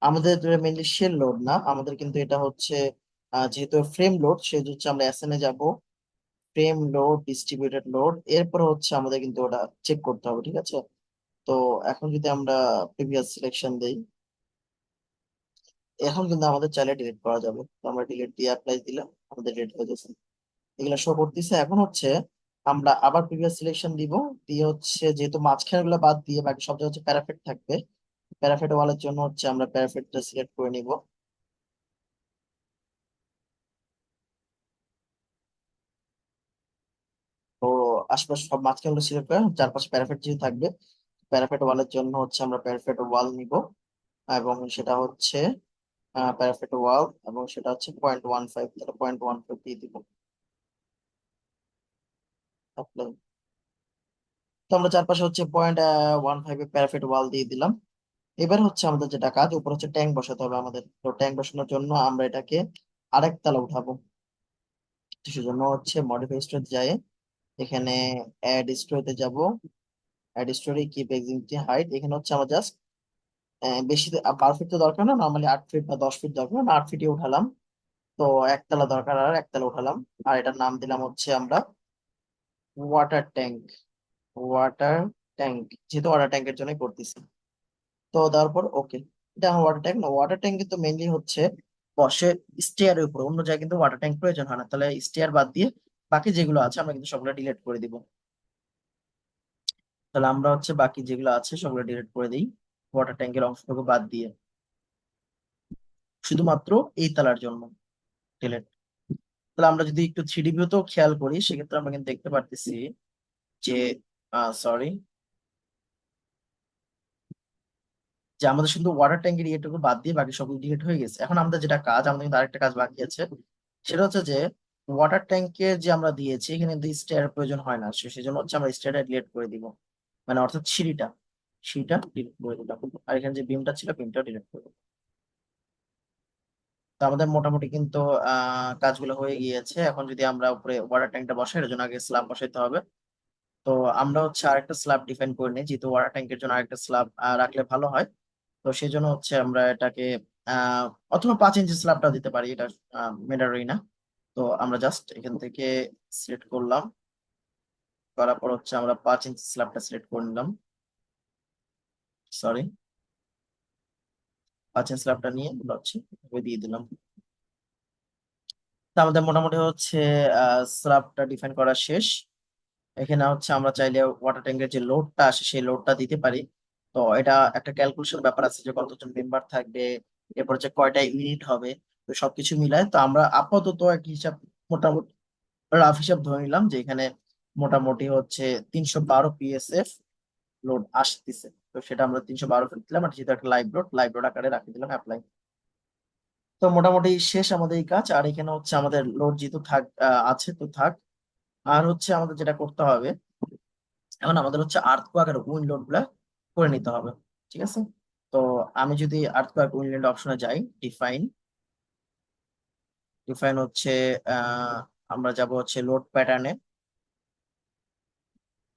আমাদের মেইনলি শেল লোড না, আমাদের কিন্তু এটা হচ্ছে যেহেতু ফ্রেম লোড, সেহেতু হচ্ছে আমরা এসএন এ যাব, ফ্রেম লোড ডিস্ট্রিবিউটেড লোড, এরপর হচ্ছে আমাদের কিন্তু ওটা চেক করতে হবে, ঠিক আছে? তো এখন যদি আমরা প্রিভিয়াস সিলেকশন দেই, এখন কিন্তু আমাদের চাইলে ডিলিট করা যাবে। তো আমরা ডিলিট দিয়ে অ্যাপ্লাই দিলাম, আমাদের ডিলিট হয়ে গেছে, এগুলো শো করতেছে। এখন হচ্ছে আমরা আবার প্রিভিয়াস সিলেকশন দিব, দিয়ে হচ্ছে যেহেতু মাঝখানে গুলো বাদ দিয়ে বাকি সব জায়গায় হচ্ছে প্যারাফিট থাকবে, প্যারাফিট ওয়ালের জন্য হচ্ছে আমরা প্যারাফিটটা সিলেক্ট করে নিব। তো আশপাশে সব মাঝখানে গুলো সিলেক্ট করে চারপাশে প্যারাফিট যেহেতু থাকবে, প্যারাফিট ওয়ালের জন্য হচ্ছে আমরা প্যারাফিট ওয়াল নিব, এবং সেটা হচ্ছে প্যারাফিট ওয়াল, এবং সেটা হচ্ছে 0.15, তাহলে 0.15 দিয়ে দিব apply। তো আমরা চারপাশে হচ্ছে 0.15 প্যারাফিট ওয়াল দিয়ে দিলাম। এবার হচ্ছে আমাদের যেটা কাজ, উপর হচ্ছে ট্যাঙ্ক বসাতে হবে আমাদের। তো ট্যাঙ্ক বসানোর জন্য আমরা এটাকে আরেক তলা উঠাবো। তো সেজন্য হচ্ছে মডিফাই স্টোরে যায়, এখানে অ্যাড স্টোরেতে যাব, অ্যাড স্টোরে কিপ এক্সিস্টিং হাইট, এখানে হচ্ছে আমরা জাস্ট বেশি 12 ফিট তো দরকার না, নর্মালি 8 ফিট বা 10 ফিট দরকার না, 8 ফিটই উঠালাম। তো একতলা দরকার, আর একতলা উঠালাম। আর এটার নাম দিলাম হচ্ছে আমরা ওয়াটার ট্যাঙ্ক, ওয়াটার ট্যাঙ্ক, যেহেতু ওয়াটার ট্যাঙ্কের জন্য করতেছি। তো তারপর ওকে, এটা আমার ওয়াটার ট্যাঙ্ক না, ওয়াটার ট্যাঙ্ক কিন্তু মেইনলি হচ্ছে বসে স্টেয়ারের উপর, অন্য জায়গায় কিন্তু ওয়াটার ট্যাঙ্ক প্রয়োজন হয় না। তাহলে স্টেয়ার বাদ দিয়ে বাকি যেগুলো আছে আমরা কিন্তু সবগুলো ডিলিট করে দিব। তাহলে আমরা হচ্ছে বাকি যেগুলো আছে সবগুলো ডিলিট করে দিই, ওয়াটার ট্যাঙ্কের অংশটুকু বাদ দিয়ে, শুধুমাত্র এই তলার জন্য ডিলিট। তাহলে আমরা যদি একটু থ্রিডি ভিউতেও খেয়াল করি, সেক্ষেত্রে আমরা কিন্তু দেখতে পারতেছি যে সরি, যে আমাদের শুধু ওয়াটার ট্যাঙ্কের ইয়েটুকু বাদ দিয়ে বাকি সবগুলো ডিলিট হয়ে গেছে। এখন আমাদের যেটা কাজ, আমাদের কিন্তু আরেকটা কাজ বাকি আছে, সেটা হচ্ছে যে ওয়াটার ট্যাঙ্কের যে আমরা দিয়েছি এখানে কিন্তু স্টেয়ার প্রয়োজন হয় না, সেজন্য হচ্ছে আমরা স্টেয়ারটা ডিলিট করে দিব, মানে অর্থাৎ সিঁড়িটা, সিঁড়িটা ডিলিট করে দিলাম। আর এখানে যে বিমটা ছিল বিমটা ডিলিট করে দিলাম। তো আমাদের মোটামুটি কিন্তু কাজগুলো হয়ে গিয়েছে। এখন যদি আমরা উপরে ওয়াটার ট্যাঙ্কটা বসাই, এর জন্য আগে স্ল্যাব বসাইতে হবে। তো আমরা হচ্ছে আরেকটা স্ল্যাব ডিফাইন করে নিই, যেহেতু ওয়াটার ট্যাঙ্কের জন্য আরেকটা স্ল্যাব রাখলে ভালো হয়। তো সেই জন্য হচ্ছে আমরা এটাকে আহ অথবা 5 ইঞ্চি স্ল্যাবটা দিতে পারি, এটা ম্যাটারই না। তো আমরা জাস্ট এখান থেকে সিলেক্ট করলাম, করার পর হচ্ছে আমরা 5 ইঞ্চি স্ল্যাবটা সিলেক্ট করে নিলাম, সরি 5 ইঞ্চি স্ল্যাবটা নিয়ে এগুলো হচ্ছে এভাবে দিয়ে দিলাম। তো আমাদের মোটামুটি হচ্ছে স্ল্যাবটা ডিফাইন করা শেষ। এখানে হচ্ছে আমরা চাইলে ওয়াটার ট্যাঙ্কের যে লোডটা আসে সেই লোডটা দিতে পারি। তো এটা একটা ক্যালকুলেশন ব্যাপার আছে যে কতজন মেম্বার থাকবে, এরপর হচ্ছে কয়টা ইউনিট হবে। তো সবকিছু মিলায় তো আমরা আপাতত একটা হিসাব, মোটামুটি রাফ হিসাব ধরে নিলাম যে এখানে মোটামুটি হচ্ছে 312 PSF লোড আসতেছে। তো সেটা আমরা 312 দিলাম, আর যেহেতু একটা লাইভ লোড, লাইভ লোড আকারে রাখি দিলাম অ্যাপ্লাই। তো মোটামুটি শেষ আমাদের এই কাজ। আর এখানে হচ্ছে আমাদের লোড যেহেতু আছে তো থাক। আর হচ্ছে আমাদের যেটা করতে হবে, এখন আমাদের হচ্ছে আর্থকোয়াক আর উইন্ড লোড গুলা করে নিতে হবে, ঠিক আছে? তো আমি যদি আর্থকোয়াক উইন্ড লোড অপশনে যাই, ডিফাইন, ডিফাইন হচ্ছে আহ আমরা যাব হচ্ছে লোড প্যাটার্নে,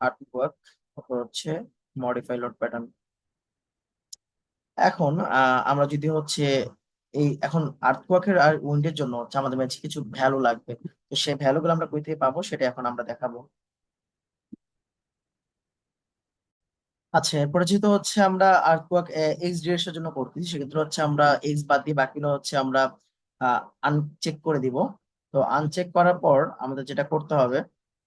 আর্টওয়ার্ক, তারপর হচ্ছে মডিফাই লোড প্যাটার্ন। এখন আমরা যদি হচ্ছে এই এখন আর্থওয়ার্কের আর উইন্ডের জন্য হচ্ছে আমাদের কাছে কিছু ভ্যালু লাগবে। তো সেই ভ্যালু গুলো আমরা কই থেকে পাবো সেটা এখন আমরা দেখাবো। আচ্ছা, এরপরে যেহেতু হচ্ছে আমরা আর্টওয়ার্ক এক্স ডিরেকশনের জন্য করতেছি, সেক্ষেত্রে হচ্ছে আমরা এক্স বাদ দিয়ে বাকিগুলো হচ্ছে আমরা আনচেক করে দিব। তো আনচেক করার পর আমাদের যেটা করতে হবে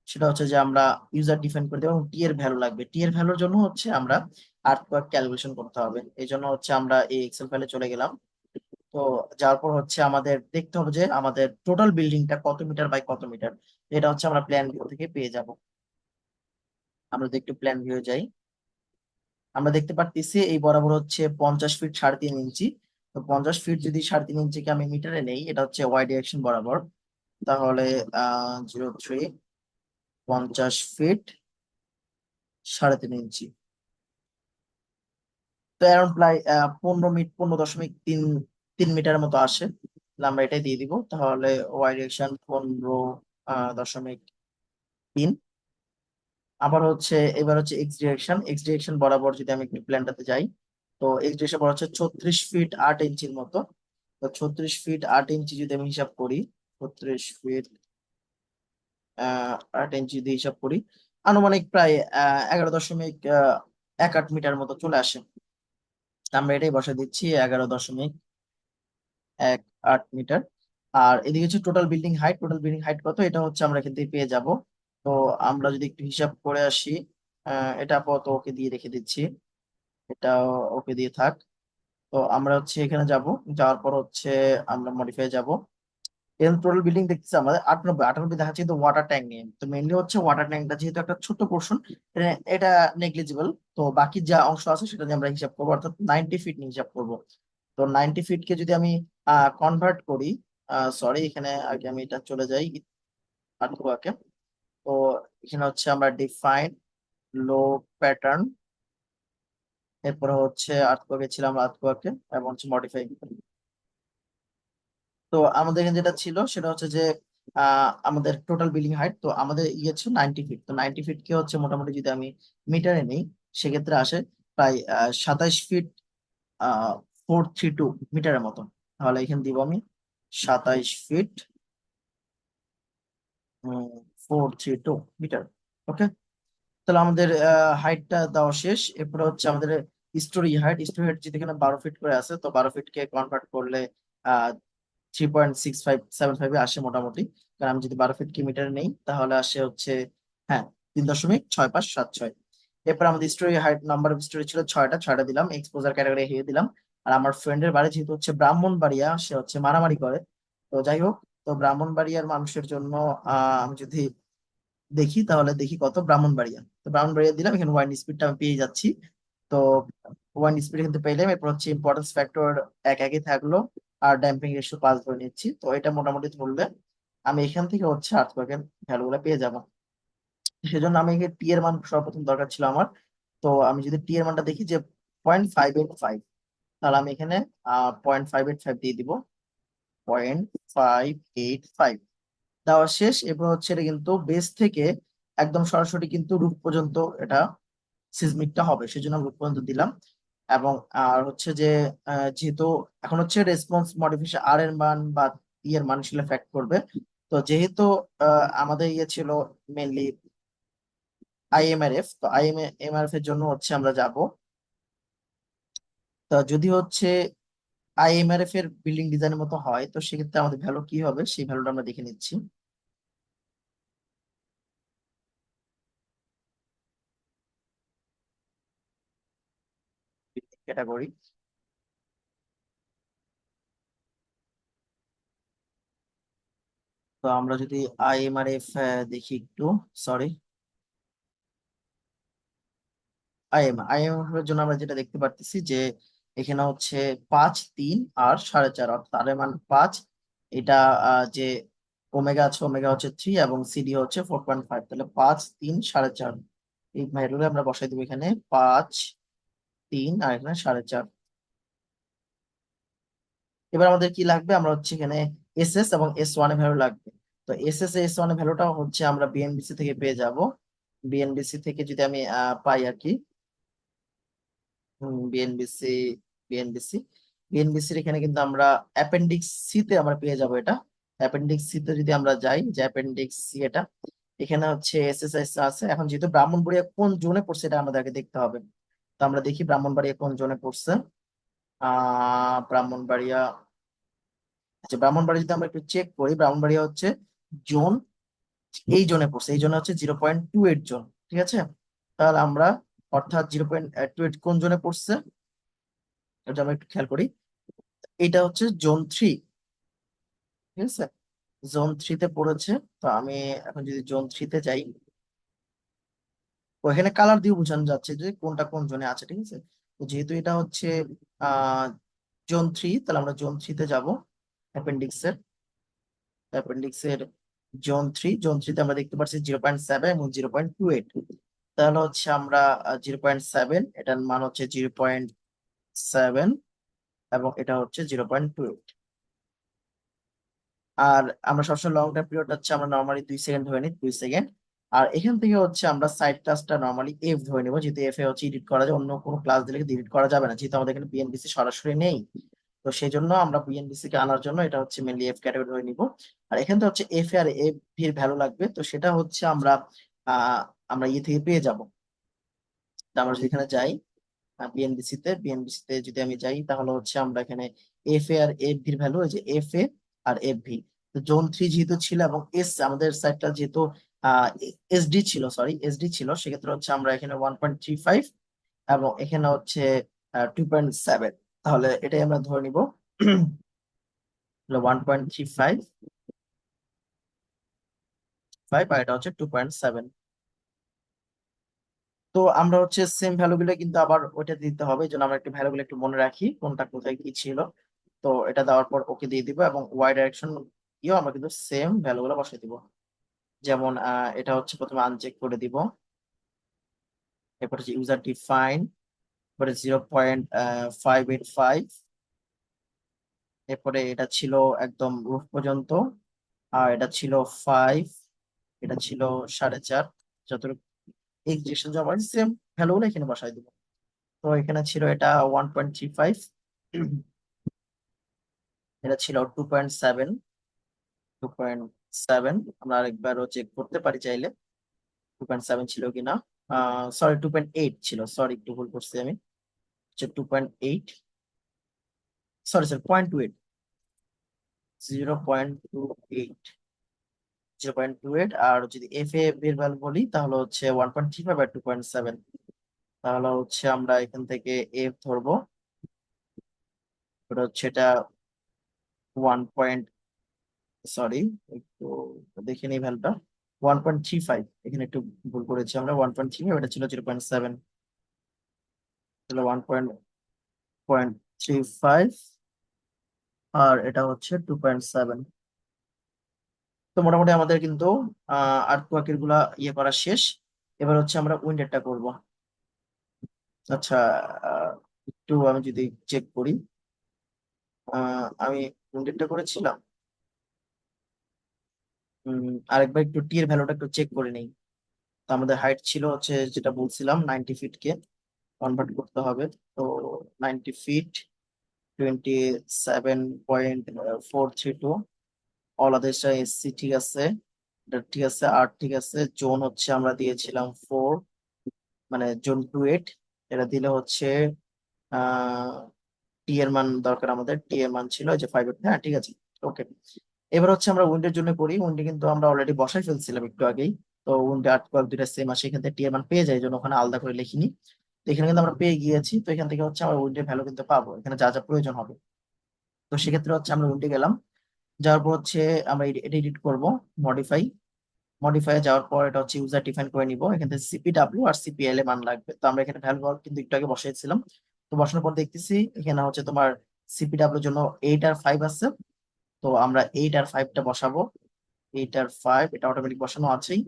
সেটা হচ্ছে যে আমরা ইউজার ডিফাইন করে দেবো, এবং টি এর ভ্যালু লাগবে। টি এর ভ্যালুর জন্য হচ্ছে আমরা আর্টওয়ার্ক ক্যালকুলেশন করতে হবে, এই জন্য হচ্ছে আমরা এই এক্সেল ফাইলে চলে গেলাম। তো যার পর হচ্ছে আমাদের দেখতে হবে যে আমাদের টোটাল বিল্ডিংটা কত মিটার বাই কত মিটার। এটা হচ্ছে আমরা প্ল্যান ভিউ থেকে পেয়ে যাব। আমরা যদি একটু প্ল্যান ভিউ যাই, আমরা দেখতে পারতেছি এই বরাবর হচ্ছে 50 ফিট 3.5 ইঞ্চি। তো 50 ফিট যদি 3.5 ইঞ্চিকে আমি মিটারে নেই, এটা হচ্ছে ওয়াই ডিরেকশন বরাবর, তাহলে 0.3, 50 ফিট 3.5 ইঞ্চি, তো অ্যারাউন্ড প্রায় 15 মিটার, 15.3 মিটারের মতো আসে। তাহলে আমরা এটাই দিয়ে দিব, তাহলে ওয়াই ডিরেকশন 15.3। আবার হচ্ছে এবার হচ্ছে এক্স ডিরেকশন বরাবর যদি আমি একটু প্ল্যানটাতে যাই, তো এক্স ডিরেকশন বরাবর হচ্ছে 36 ফিট 8 ইঞ্চির মতো। তো 36 ফিট 8 ইঞ্চি যদি আমি হিসাব করি, 36 ফিট 8 ইঞ্চি যদি হিসাব করি, আনুমানিক প্রায় 11.18 মিটার মতো চলে আসে। আমরা এটাই বসে দিচ্ছি, 11.18 মিটার। আর এদিকে হচ্ছে টোটাল বিল্ডিং হাইট কত, এটা হচ্ছে আমরা এখান থেকে পেয়ে যাব। তো আমরা যদি একটু হিসাব করে আসি, এটা আপাতত ওকে দিয়ে রেখে দিচ্ছি, এটাও ওকে দিয়ে থাক। তো আমরা হচ্ছে এখানে যাব, যাওয়ার পর হচ্ছে আমরা মডিফাই যাব। এরকম টোটাল বিল্ডিং দেখতেছি আমাদের 98 দেখাচ্ছে, কিন্তু ওয়াটার ট্যাঙ্ক নিয়ে। তো মেইনলি হচ্ছে ওয়াটার ট্যাঙ্কটা যেহেতু একটা ছোট্ট পোর্শন, এটা নেগলিজিবল। তো বাকি যা অংশ আছে সেটা নিয়ে আমরা হিসাব করবো, অর্থাৎ 90 ফিট নিয়ে হিসাব করবো। তো 90 ফিটকে যদি আমি কনভার্ট করি, সরি এখানে আগে আমি এটা চলে যাই আর্টওয়ার্কে। তো এখানে হচ্ছে আমরা ডিফাইন লো প্যাটার্ন, এরপরে হচ্ছে আর্টওয়ার্কে ছিলাম, আর্টওয়ার্কে এবং হচ্ছে মডিফাই। তো আমাদের এখানে যেটা ছিল সেটা হচ্ছে যে আমাদের টোটাল বিল্ডিং হাইট, তো আমাদের ইয়ে ছিল 90 ফিট। তো 90 ফিটকে হচ্ছে মোটামুটি যদি আমি মিটারে নেই, সেক্ষেত্রে আসে প্রায় 27 ফিট 432 মিটারের মতো। তাহলে এখানে দিব আমি 27 ফিট 432 মিটার। ওকে, তাহলে আমাদের হাইটটা দেওয়া শেষ। এরপরে হচ্ছে আমাদের স্টোরি হাইট যদি এখানে 12 ফিট করে আছে, তো 12 ফিটকে কনভার্ট করলে 3.6575 আসে মোটামুটি। কারণ আমি যদি 12 ফিট মিটার নেই, তাহলে আসে হচ্ছে, হ্যাঁ, 3.6576। এরপর আমাদের story height, number of story ছিল 6টা দিলাম, এক্সপোজার ক্যাটাগরি হিয়ে দিলাম। আর আমার ফ্রেন্ডের বাড়ি যেহেতু হচ্ছে ব্রাহ্মণবাড়িয়া, সে হচ্ছে মারামারি করে। তো যাই হোক, তো ব্রাহ্মণবাড়িয়ার মানুষের জন্য আমি যদি দেখি, তাহলে দেখি কত ব্রাহ্মণবাড়িয়া। তো ব্রাহ্মণবাড়িয়া দিলাম, এখানে ওয়াইন স্পিডটা আমি পেয়ে যাচ্ছি। তো ওয়াইন স্পিড কিন্তু পেলাম। এরপর হচ্ছে ইম্পর্টেন্স ফ্যাক্টর একই থাকলো, আর ড্যাম্পিং রেশিও 5 ধরে নিচ্ছি। তো এটা মোটামুটি ধরলে আমি এখান থেকে হচ্ছে আর্থক্বেকের ভ্যালুগুলো পেয়ে যাবো। সেজন্য আমি টি এর মান সর্বপ্রথম দরকার ছিল আমার। তো আমি যদি টি এর মানটা দেখি যে 0.585, তাহলে আমি এখানে 0.585 দিয়ে দিব। 0.585 দেওয়া শেষ। এরপর হচ্ছে এটা কিন্তু বেস থেকে একদম সরাসরি কিন্তু রুট পর্যন্ত এটা সিসমিকটা হবে, সেজন্য আমি রুট পর্যন্ত দিলাম। এবং আর হচ্ছে যে যেহেতু এখন হচ্ছে রেসপন্স মডিফিকেশন আর এর মান বা এর মান সেটা ফ্যাক্ট করবে। তো যেহেতু আমাদের ইয়ে ছিল মেনলি আইএমআরএফ, তো আইএমআরএফ এর জন্য হচ্ছে আমরা যাব। তো যদি হচ্ছে আইএমআরএফ এর বিল্ডিং ডিজাইনের মতো হয়, তো সেক্ষেত্রে আমাদের ভ্যালু কি হবে সেই ভ্যালুটা আমরা দেখে নিচ্ছি। ক্যাটাগরি, তো আমরা যদি আইএমআরএফ দেখি একটু, সরি, আইএমএফ এর জন্য আমরা যেটা দেখতে পারতেছি যে এখানে হচ্ছে 5 3 আর 4.5, অর্থাৎ আর এর মান 5। এটা যে ওমেগা আছে, ওমেগা হচ্ছে 3 এবং সিডি হচ্ছে 4.5, তাহলে 5 3 4.5। এই ভ্যালু আমরা বসাই দেবো এখানে, 5 3 আর এখানে 4.5। এবার আমাদের কি লাগবে, আমরা হচ্ছে এখানে এস এবং S1 এর ভ্যালু লাগবে। তো S1 এর ভ্যালুটা হচ্ছে আমরা বিএনবিসি থেকে পেয়ে যাব। বিএনবিসি থেকে যদি আমি পাই আর কি, বিএনবিসি বিএনবিসি বিএনবিসির এখানে কিন্তু আমরা অ্যাপেন্ডিক্স সি তে আমরা পেয়ে যাব এটা। অ্যাপেন্ডিক্স সি তে যদি আমরা যাই, যে অ্যাপেন্ডিক্স সি এটা, এখানে হচ্ছে এসএসএস আছে। এখন যেহেতু ব্রাহ্মণবাড়িয়া কোন জোনে পড়ছে এটা আমাদেরকে দেখতে হবে। তো আমরা দেখি ব্রাহ্মণবাড়িয়া কোন জোনে পড়ছে। ব্রাহ্মণবাড়িয়া, আচ্ছা ব্রাহ্মণবাড়িয়া যদি আমরা একটু চেক করি, ব্রাহ্মণবাড়িয়া হচ্ছে জোন, এই জোনে পড়ছে, এই জোনে হচ্ছে 0.28 জোন। ঠিক আছে, তাহলে আমরা, অর্থাৎ 0.28 কোন জোনে পড়ছে এটা আমরা একটু খেয়াল করি। এটা হচ্ছে জোন 3, ঠিক আছে, জোন 3-তে পড়েছে। তো আমি এখন যদি জোন 3-তে যাই, ওখানে কালার দিয়ে বোঝানো যাচ্ছে যে কোনটা কোন জোনে আছে। ঠিক আছে, তো যেহেতু এটা হচ্ছে জোন 3, তাহলে আমরা জোন 3-তে যাবো। অ্যাপেন্ডিক্সের অ্যাপেন্ডিক্সের জোন 3তে আমরা দেখতে পাচ্ছি 0.7 এবং 0.28। তাহলে হচ্ছে আমরা 0.7, এটার মান হচ্ছে 0.7 এবং এটা হচ্ছে 0.28। আর আমরা সবসময় লং টাইম পিরিয়ড হচ্ছে আমরা নর্মালি 2 সেকেন্ড ধরে নিই, 2 সেকেন্ড। আর এখান থেকে হচ্ছে আমরা সাইড ক্লাসটা নর্মালি এফ ধরে নিবো, যেহেতু এফ এ হচ্ছে এডিট করা যায়, অন্য কোনো ক্লাস দিলে এডিট করা যাবে না, যেহেতু আমাদের এখানে বিএনপিসি সরাসরি নেই। তো সেই জন্য আমরা বিএনপিসি কে আনার জন্য এটা হচ্ছে মেনলি এফ ক্যাটাগরি ধরে নিব। আর এখান থেকে হচ্ছে এফ আর এফ এর ভ্যালু লাগবে, তো সেটা হচ্ছে আমরা ইয়ে থেকে পেয়ে যাব। তো আমরা যদি এখানে যাই বিএনবিসি তে যদি আমি যাই, তাহলে হচ্ছে আমরা এখানে এফ এ আর এফ ভির ভ্যালু, এই যে F A R F V. তো জোন 3 যেহেতু ছিল এবং এস আমাদের সাইডটা যেহেতু এসডি ছিল, সরি এসডি ছিল, সেক্ষেত্রে হচ্ছে আমরা এখানে 1.35 এবং এখানে হচ্ছে 2.7। তাহলে এটাই আমরা ধরে নিব 1.35 আর এটা হচ্ছে 2.7। তো আমরা হচ্ছে সেম ভ্যালুগুলো কিন্তু আবার ওইটা দিতে হবে, এই জন্য আমরা একটু ভ্যালুগুলো একটু মনে রাখি কোনটা কোথায় কি ছিল। তো এটা দেওয়ার পর ওকে দিয়ে দিব এবং ওয়াই ডাইরেকশন দিয়েও আমরা কিন্তু সেম ভ্যালুগুলো বসাই দিব। যেমন এটা হচ্ছে প্রথমে আনচেক করে দিব, এরপর হচ্ছে ইউজার ডিফাইন, এরপরে 0.585, এরপরে এটা ছিল একদম রুট পর্যন্ত, আর এটা ছিল 5, এটা ছিল 4.5। যতটুকু এক্সটেনশন জমা সেম ভ্যালুগুলো এখানে বসাই দিব। তো এখানে ছিল এটা 1.35, এটা ছিল 2.7। 2.7 আমরা আরেকবারও চেক করতে পারি চাইলে 2.7 ছিল কিনা। সরি 2.8 ছিল, সরি একটু ভুল করছি আমি, হচ্ছে 2.8, সরি স্যার 0.28, 0.28, 0.28। আর যদি এফ এ এর ভ্যালু বলি তাহলে হচ্ছে 1.35 আর 2.7। তাহলে হচ্ছে আমরা এখান থেকে এফ ধরবো, ওটা হচ্ছে এটা 1. সরি একটু দেখে নিই ভ্যালুটা, 1.35, এখানে একটু ভুল করেছি আমরা, 1.35, এটা ছিল 0.7, তাহলে 1.35 আর এটা হচ্ছে 2.7। তো মোটামুটি আমাদের কিন্তু আর্টওয়ার্কের গুলা ইয়ে করা শেষ। এবার হচ্ছে আমরা উইন্ডেরটা করব। আচ্ছা, আহ, একটু আমি যদি চেক করি, আমি উইন্ডেরটা করেছিলাম। আরেকবার একটু টি এর ভ্যালুটা একটু চেক করে নেই। তো আমাদের হাইট ছিল হচ্ছে যেটা বলছিলাম 90 ফিটকে কনভার্ট করতে হবে। তো 90 ফিট 27.432, অল আদেশটা এসসি ঠিক আছে, এটা ঠিক আছে, আর ঠিক আছে। জোন হচ্ছে আমরা দিয়েছিলাম 4, মানে জোন 28। এটা দিলে হচ্ছে আহ টি এর মান দরকার, আমাদের টি এর মান ছিল এই যে 5। হ্যাঁ ঠিক আছে, ওকে। এবার হচ্ছে আমরা উইন্ডের জন্য করি, উইন্ডে কিন্তু আমরা অলরেডি বসাই ফেলছিলাম একটু আগেই। তো উইন্ডে আর্টওয়ার্ক দুইটা সেম আসে, এখান থেকে টি এর মান পেয়ে যায়, এই জন্য ওখানে আলাদা করে লিখিনি। তো এখানে কিন্তু আমরা পেয়ে গিয়েছি, তো এখান থেকে হচ্ছে আমরা উইন্ডের ভ্যালু কিন্তু পাবো, এখানে যা যা প্রয়োজন হবে। তো সেক্ষেত্রে হচ্ছে আমরা উইন্ডে গেলাম, যাওয়ার পর হচ্ছে আমরা এটা এডিট করবো, মডিফাই। মডিফাই যাওয়ার পর এটা হচ্ছে ইউজার ডিফাইন করে নিব, এখান থেকে সিপিডাব্লিউ আর সিপিএল এ মান লাগবে। তো আমরা এখানে ভ্যালু কিন্তু একটু আগে বসাইছিলাম। তো বসানোর পর দেখতেছি এখানে হচ্ছে তোমার সিপিডাব্লিউর জন্য 8 আর 5 আছে। তো আমরা 8 আর 5টা বসাবো, 8 আর 5 এটা অটোমেটিক বসানো আছেই।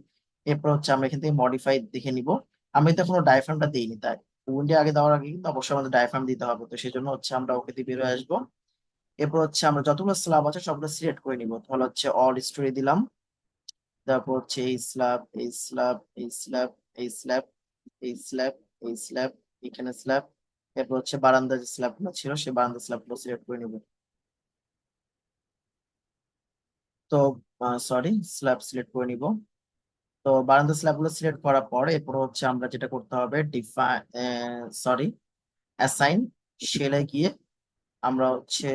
এরপর হচ্ছে আমরা এখান থেকে মডিফাই দেখে নিব। আমি তো এখনো ডায়াফ্রামটা দিইনি, তাই উইন্ডে আগে দেওয়ার আগে কিন্তু অবশ্যই আমাদের ডায়াফ্রাম দিতে হবে, তো সেই জন্য হচ্ছে আমরা ওকে দিয়ে বেরোয় আসবো। এরপর হচ্ছে আমরা যতগুলো স্ল্যাব আছে সবগুলো সিলেক্ট করে নিব, তাহলে হচ্ছে অল স্টোরি দিলাম। তারপর হচ্ছে এই স্ল্যাব, এই স্ল্যাব, এই স্ল্যাব, এই স্ল্যাব, এই স্ল্যাব, এই স্ল্যাব, এখানে স্ল্যাব। এরপর হচ্ছে বারান্দা যে স্ল্যাব গুলো ছিল সেই বারান্দা স্ল্যাব গুলো সিলেক্ট করে নিব। তো সরি, স্ল্যাব সিলেক্ট করে নিব। তো বারান্দা স্ল্যাব গুলো সিলেক্ট করার পর এরপর হচ্ছে আমরা যেটা করতে হবে, ডিফাইন, সরি, অ্যাসাইন শেলে গিয়ে আমরা হচ্ছে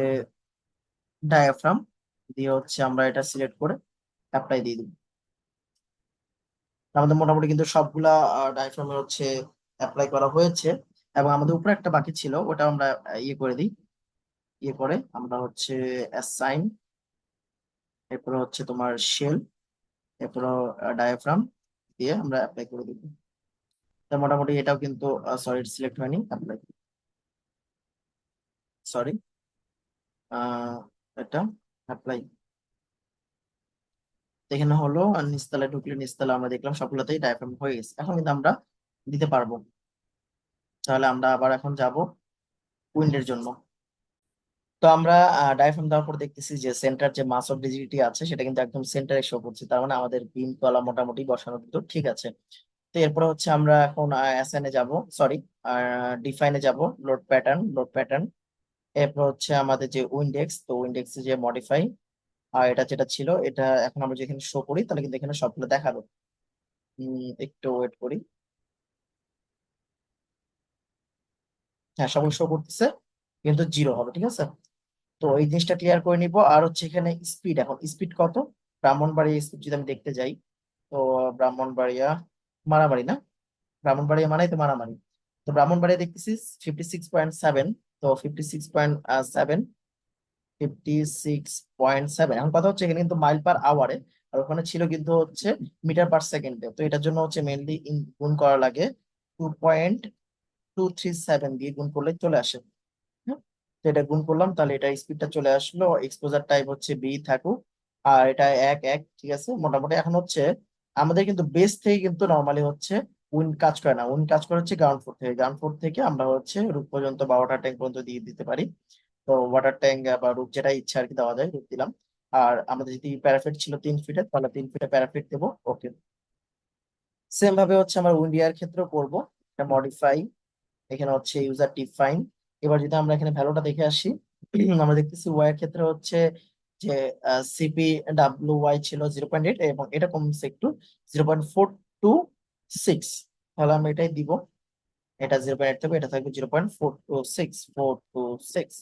ডায়াফ্রাম দিয়ে হচ্ছে আমরা এটা সিলেক্ট করে অ্যাপ্লাই দিয়ে দিব। আমাদের মোটামুটি কিন্তু সবগুলা ডায়াফ্রামে হচ্ছে অ্যাপ্লাই করা হয়েছে, এবং আমাদের উপরে একটা বাকি ছিল, ওটা আমরা ইয়ে করে দিই। ইয়ে করে আমরা হচ্ছে অ্যাসাইন, এরপরে হচ্ছে তোমার শেল, এরপর ডায়াফ্রাম দিয়ে আমরা অ্যাপ্লাই করে দিব। তা মোটামুটি এটাও কিন্তু, সরি সিলেক্ট হয়নি, অ্যাপ্লাই, সরি। আহ এটা অ্যাপ্লাই এখানে হলো, আর নিচতলায় ঢুকলে নিচতলা আমরা দেখলাম সবগুলোতেই ডায়াফ্রাম হয়ে গেছে। এখন কিন্তু আমরা দিতে পারবো। তাহলে আমরা আবার এখন যাব উইন্ডের জন্য। তো আমরা ডায়াফ্রাম দেওয়ার পর দেখতেছি যে সেন্টার যে মাস অফ রিজিডিটি আছে সেটা কিন্তু একদম সেন্টারে শো করছে, তার মানে আমাদের বিম তলা মোটামুটি বসানো কিন্তু ঠিক আছে। তো এরপর হচ্ছে আমরা এখন অ্যাসাইনে যাব, সরি ডিফাইনে যাব, লোড প্যাটার্ন। এরপর হচ্ছে আমাদের যে উইন্ডেক্স, তো উইন্ডেক্সে যে মডিফাই, আর এটা যেটা ছিল এটা এখন আমরা যেখানে শো করি তাহলে কিন্তু এখানে সবগুলো দেখাবে। একটু ওয়েট করি। হ্যাঁ, সবগুলো শো করতেছে, কিন্তু জিরো হবে, ঠিক আছে। তো এই জিনিসটা ক্লিয়ার করে নিব। আর হচ্ছে এখানে স্পিড, এখন স্পিড কত, ব্রাহ্মণবাড়িয়া স্পিড যদি আমি দেখতে যাই, তো ব্রাহ্মণবাড়িয়া, মারামারি না, ব্রাহ্মণবাড়িয়া মানেই তো মারামারি। তো ব্রাহ্মণবাড়িয়া দেখতেছি 56.7। তো 56.7 এখন কথা হচ্ছে এখানে কিন্তু মাইল পার আওয়ারে, আর ওখানে ছিল কিন্তু হচ্ছে মিটার পার সেকেন্ডে। তো এটার জন্য হচ্ছে মেইনলি গুণ করা লাগে, 2.237 দিয়ে গুণ করলে চলে আসে। হ্যাঁ, তো এটা গুণ করলাম, তাহলে এটা স্পিডটা চলে আসলো। এক্সপোজার টাইপ হচ্ছে বি থাকুক, আর এটা এক এক, ঠিক আছে। মোটামুটি এখন হচ্ছে আমাদের কিন্তু বেস থেকে কিন্তু নর্মালি হচ্ছে উইন্ড কাজ করে না, উইন্ড কাজ করে হচ্ছে গ্রাউন্ড ফ্লোর থেকে আমরা হচ্ছে রুপ পর্যন্ত বা ওয়াটার ট্যাঙ্ক পর্যন্ত দিয়ে দিতে পারি। তো ওয়াটার ট্যাঙ্ক বা রুপ যেটা ইচ্ছা আর কি দেওয়া যায়, রুপ দিলাম। আর আমাদের যদি প্যারাফিট ছিল 3 ফিটের, তাহলে 3 ফিটে প্যারাফিট দেবো, ওকে। সেম ভাবে হচ্ছে আমরা উইন্ডিয়ার ক্ষেত্রেও করবো, মডিফাই, এখানে হচ্ছে ইউজার ডিফাইন। এবার যদি আমরা এখানে ভ্যালুটা দেখে আসি, আমরা দেখতেছি ওয়াই এর ক্ষেত্রে হচ্ছে যে সিপি ডাব্লিউ ওয়াই ছিল 0.8, এবং এটা কমছে একটু 0.426। তাহলে আমরা এটাই দিব, এটা 0.8 থাকবে, এটা থাকবে 0.426।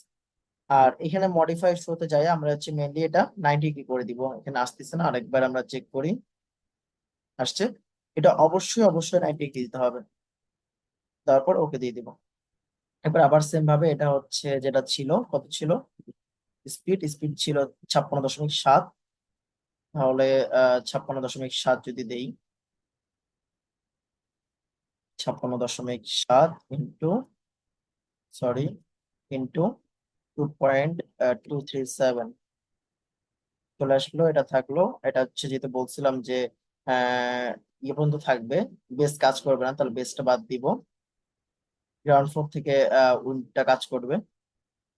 আর এখানে মডিফাই শোতে যাই আমরা হচ্ছে মেনলি এটা 90 করে দিব। এখানে আসতেছে না, আরেকবার আমরা চেক করি, আসছে। এটা অবশ্যই অবশ্যই 90 দিতে হবে, তারপর ওকে দিয়ে দিব। এবার আবার সেম ভাবে এটা হচ্ছে যেটা ছিল, কত ছিল স্পিড ছিল 56.7। তাহলে 56.7 যদি দেই, 56.7 ইন্টু, সরি, ইন্টু 2.237 চলে আসলো। এটা থাকলো, এটা হচ্ছে যেহেতু বলছিলাম যে ইয়ে পর্যন্ত থাকবে, বেস কাজ করবে না, তাহলে বেসটা বাদ দিব। গ্রাউন্ড ফ্লোর থেকে উইন্ডটা কাজ করবে।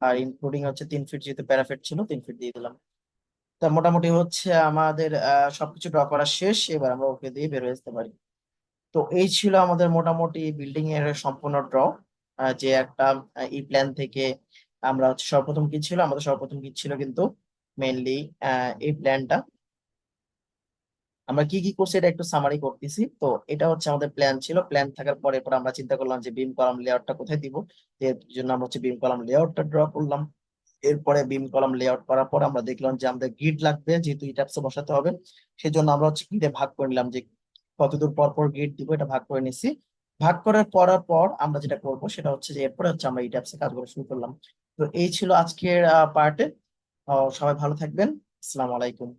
আর ইনক্লুডিং হচ্ছে 3 ফিট, যেহেতু প্যারাফিট ছিল 3 ফিট দিয়ে দিলাম। তা মোটামুটি হচ্ছে আমাদের সবকিছু ড্র করা শেষ, এবার আমরা ওকে দিয়ে বের হয়ে যেতে পারি। তো এই ছিল আমাদের মোটামুটি বিল্ডিং এর সম্পূর্ণ ড্র, যে একটা এই প্ল্যান থেকে আমরা হচ্ছে সর্বপ্রথম কি ছিল, আমাদের সর্বপ্রথম কি ছিল কিন্তু মেইনলি এই প্ল্যানটা আমরা কি কি করছি এটা একটু সামারি করতেছি। তো এটা হচ্ছে আমাদের প্ল্যান ছিল, প্ল্যান থাকার পরে পর আমরা চিন্তা করলাম যে বিম কলাম লেআউটটা কোথায় দিব। এর জন্য আমরা হচ্ছে বিম কলাম লেআউটটা ড্র করলাম। এরপরে বিম কলাম লেআউট করার পর আমরা দেখলাম যে আমাদের গ্রিড লাগবে, যেহেতু ইটাপসে বসাতে হবে। সেই জন্য আমরা হচ্ছে গ্রিডে ভাগ করে নিলাম যে কতদূর পর পর গ্রিড দিব, এটা ভাগ করে নিছি। ভাগ করার পর আমরা যেটা করব সেটা হচ্ছে যে এরপরে হচ্ছে আমরা ইটাপসে কাজগুলো শুরু করলাম। তো এই ছিল আজকের পার্টে। সবাই ভালো থাকবেন। আসসালামু আলাইকুম।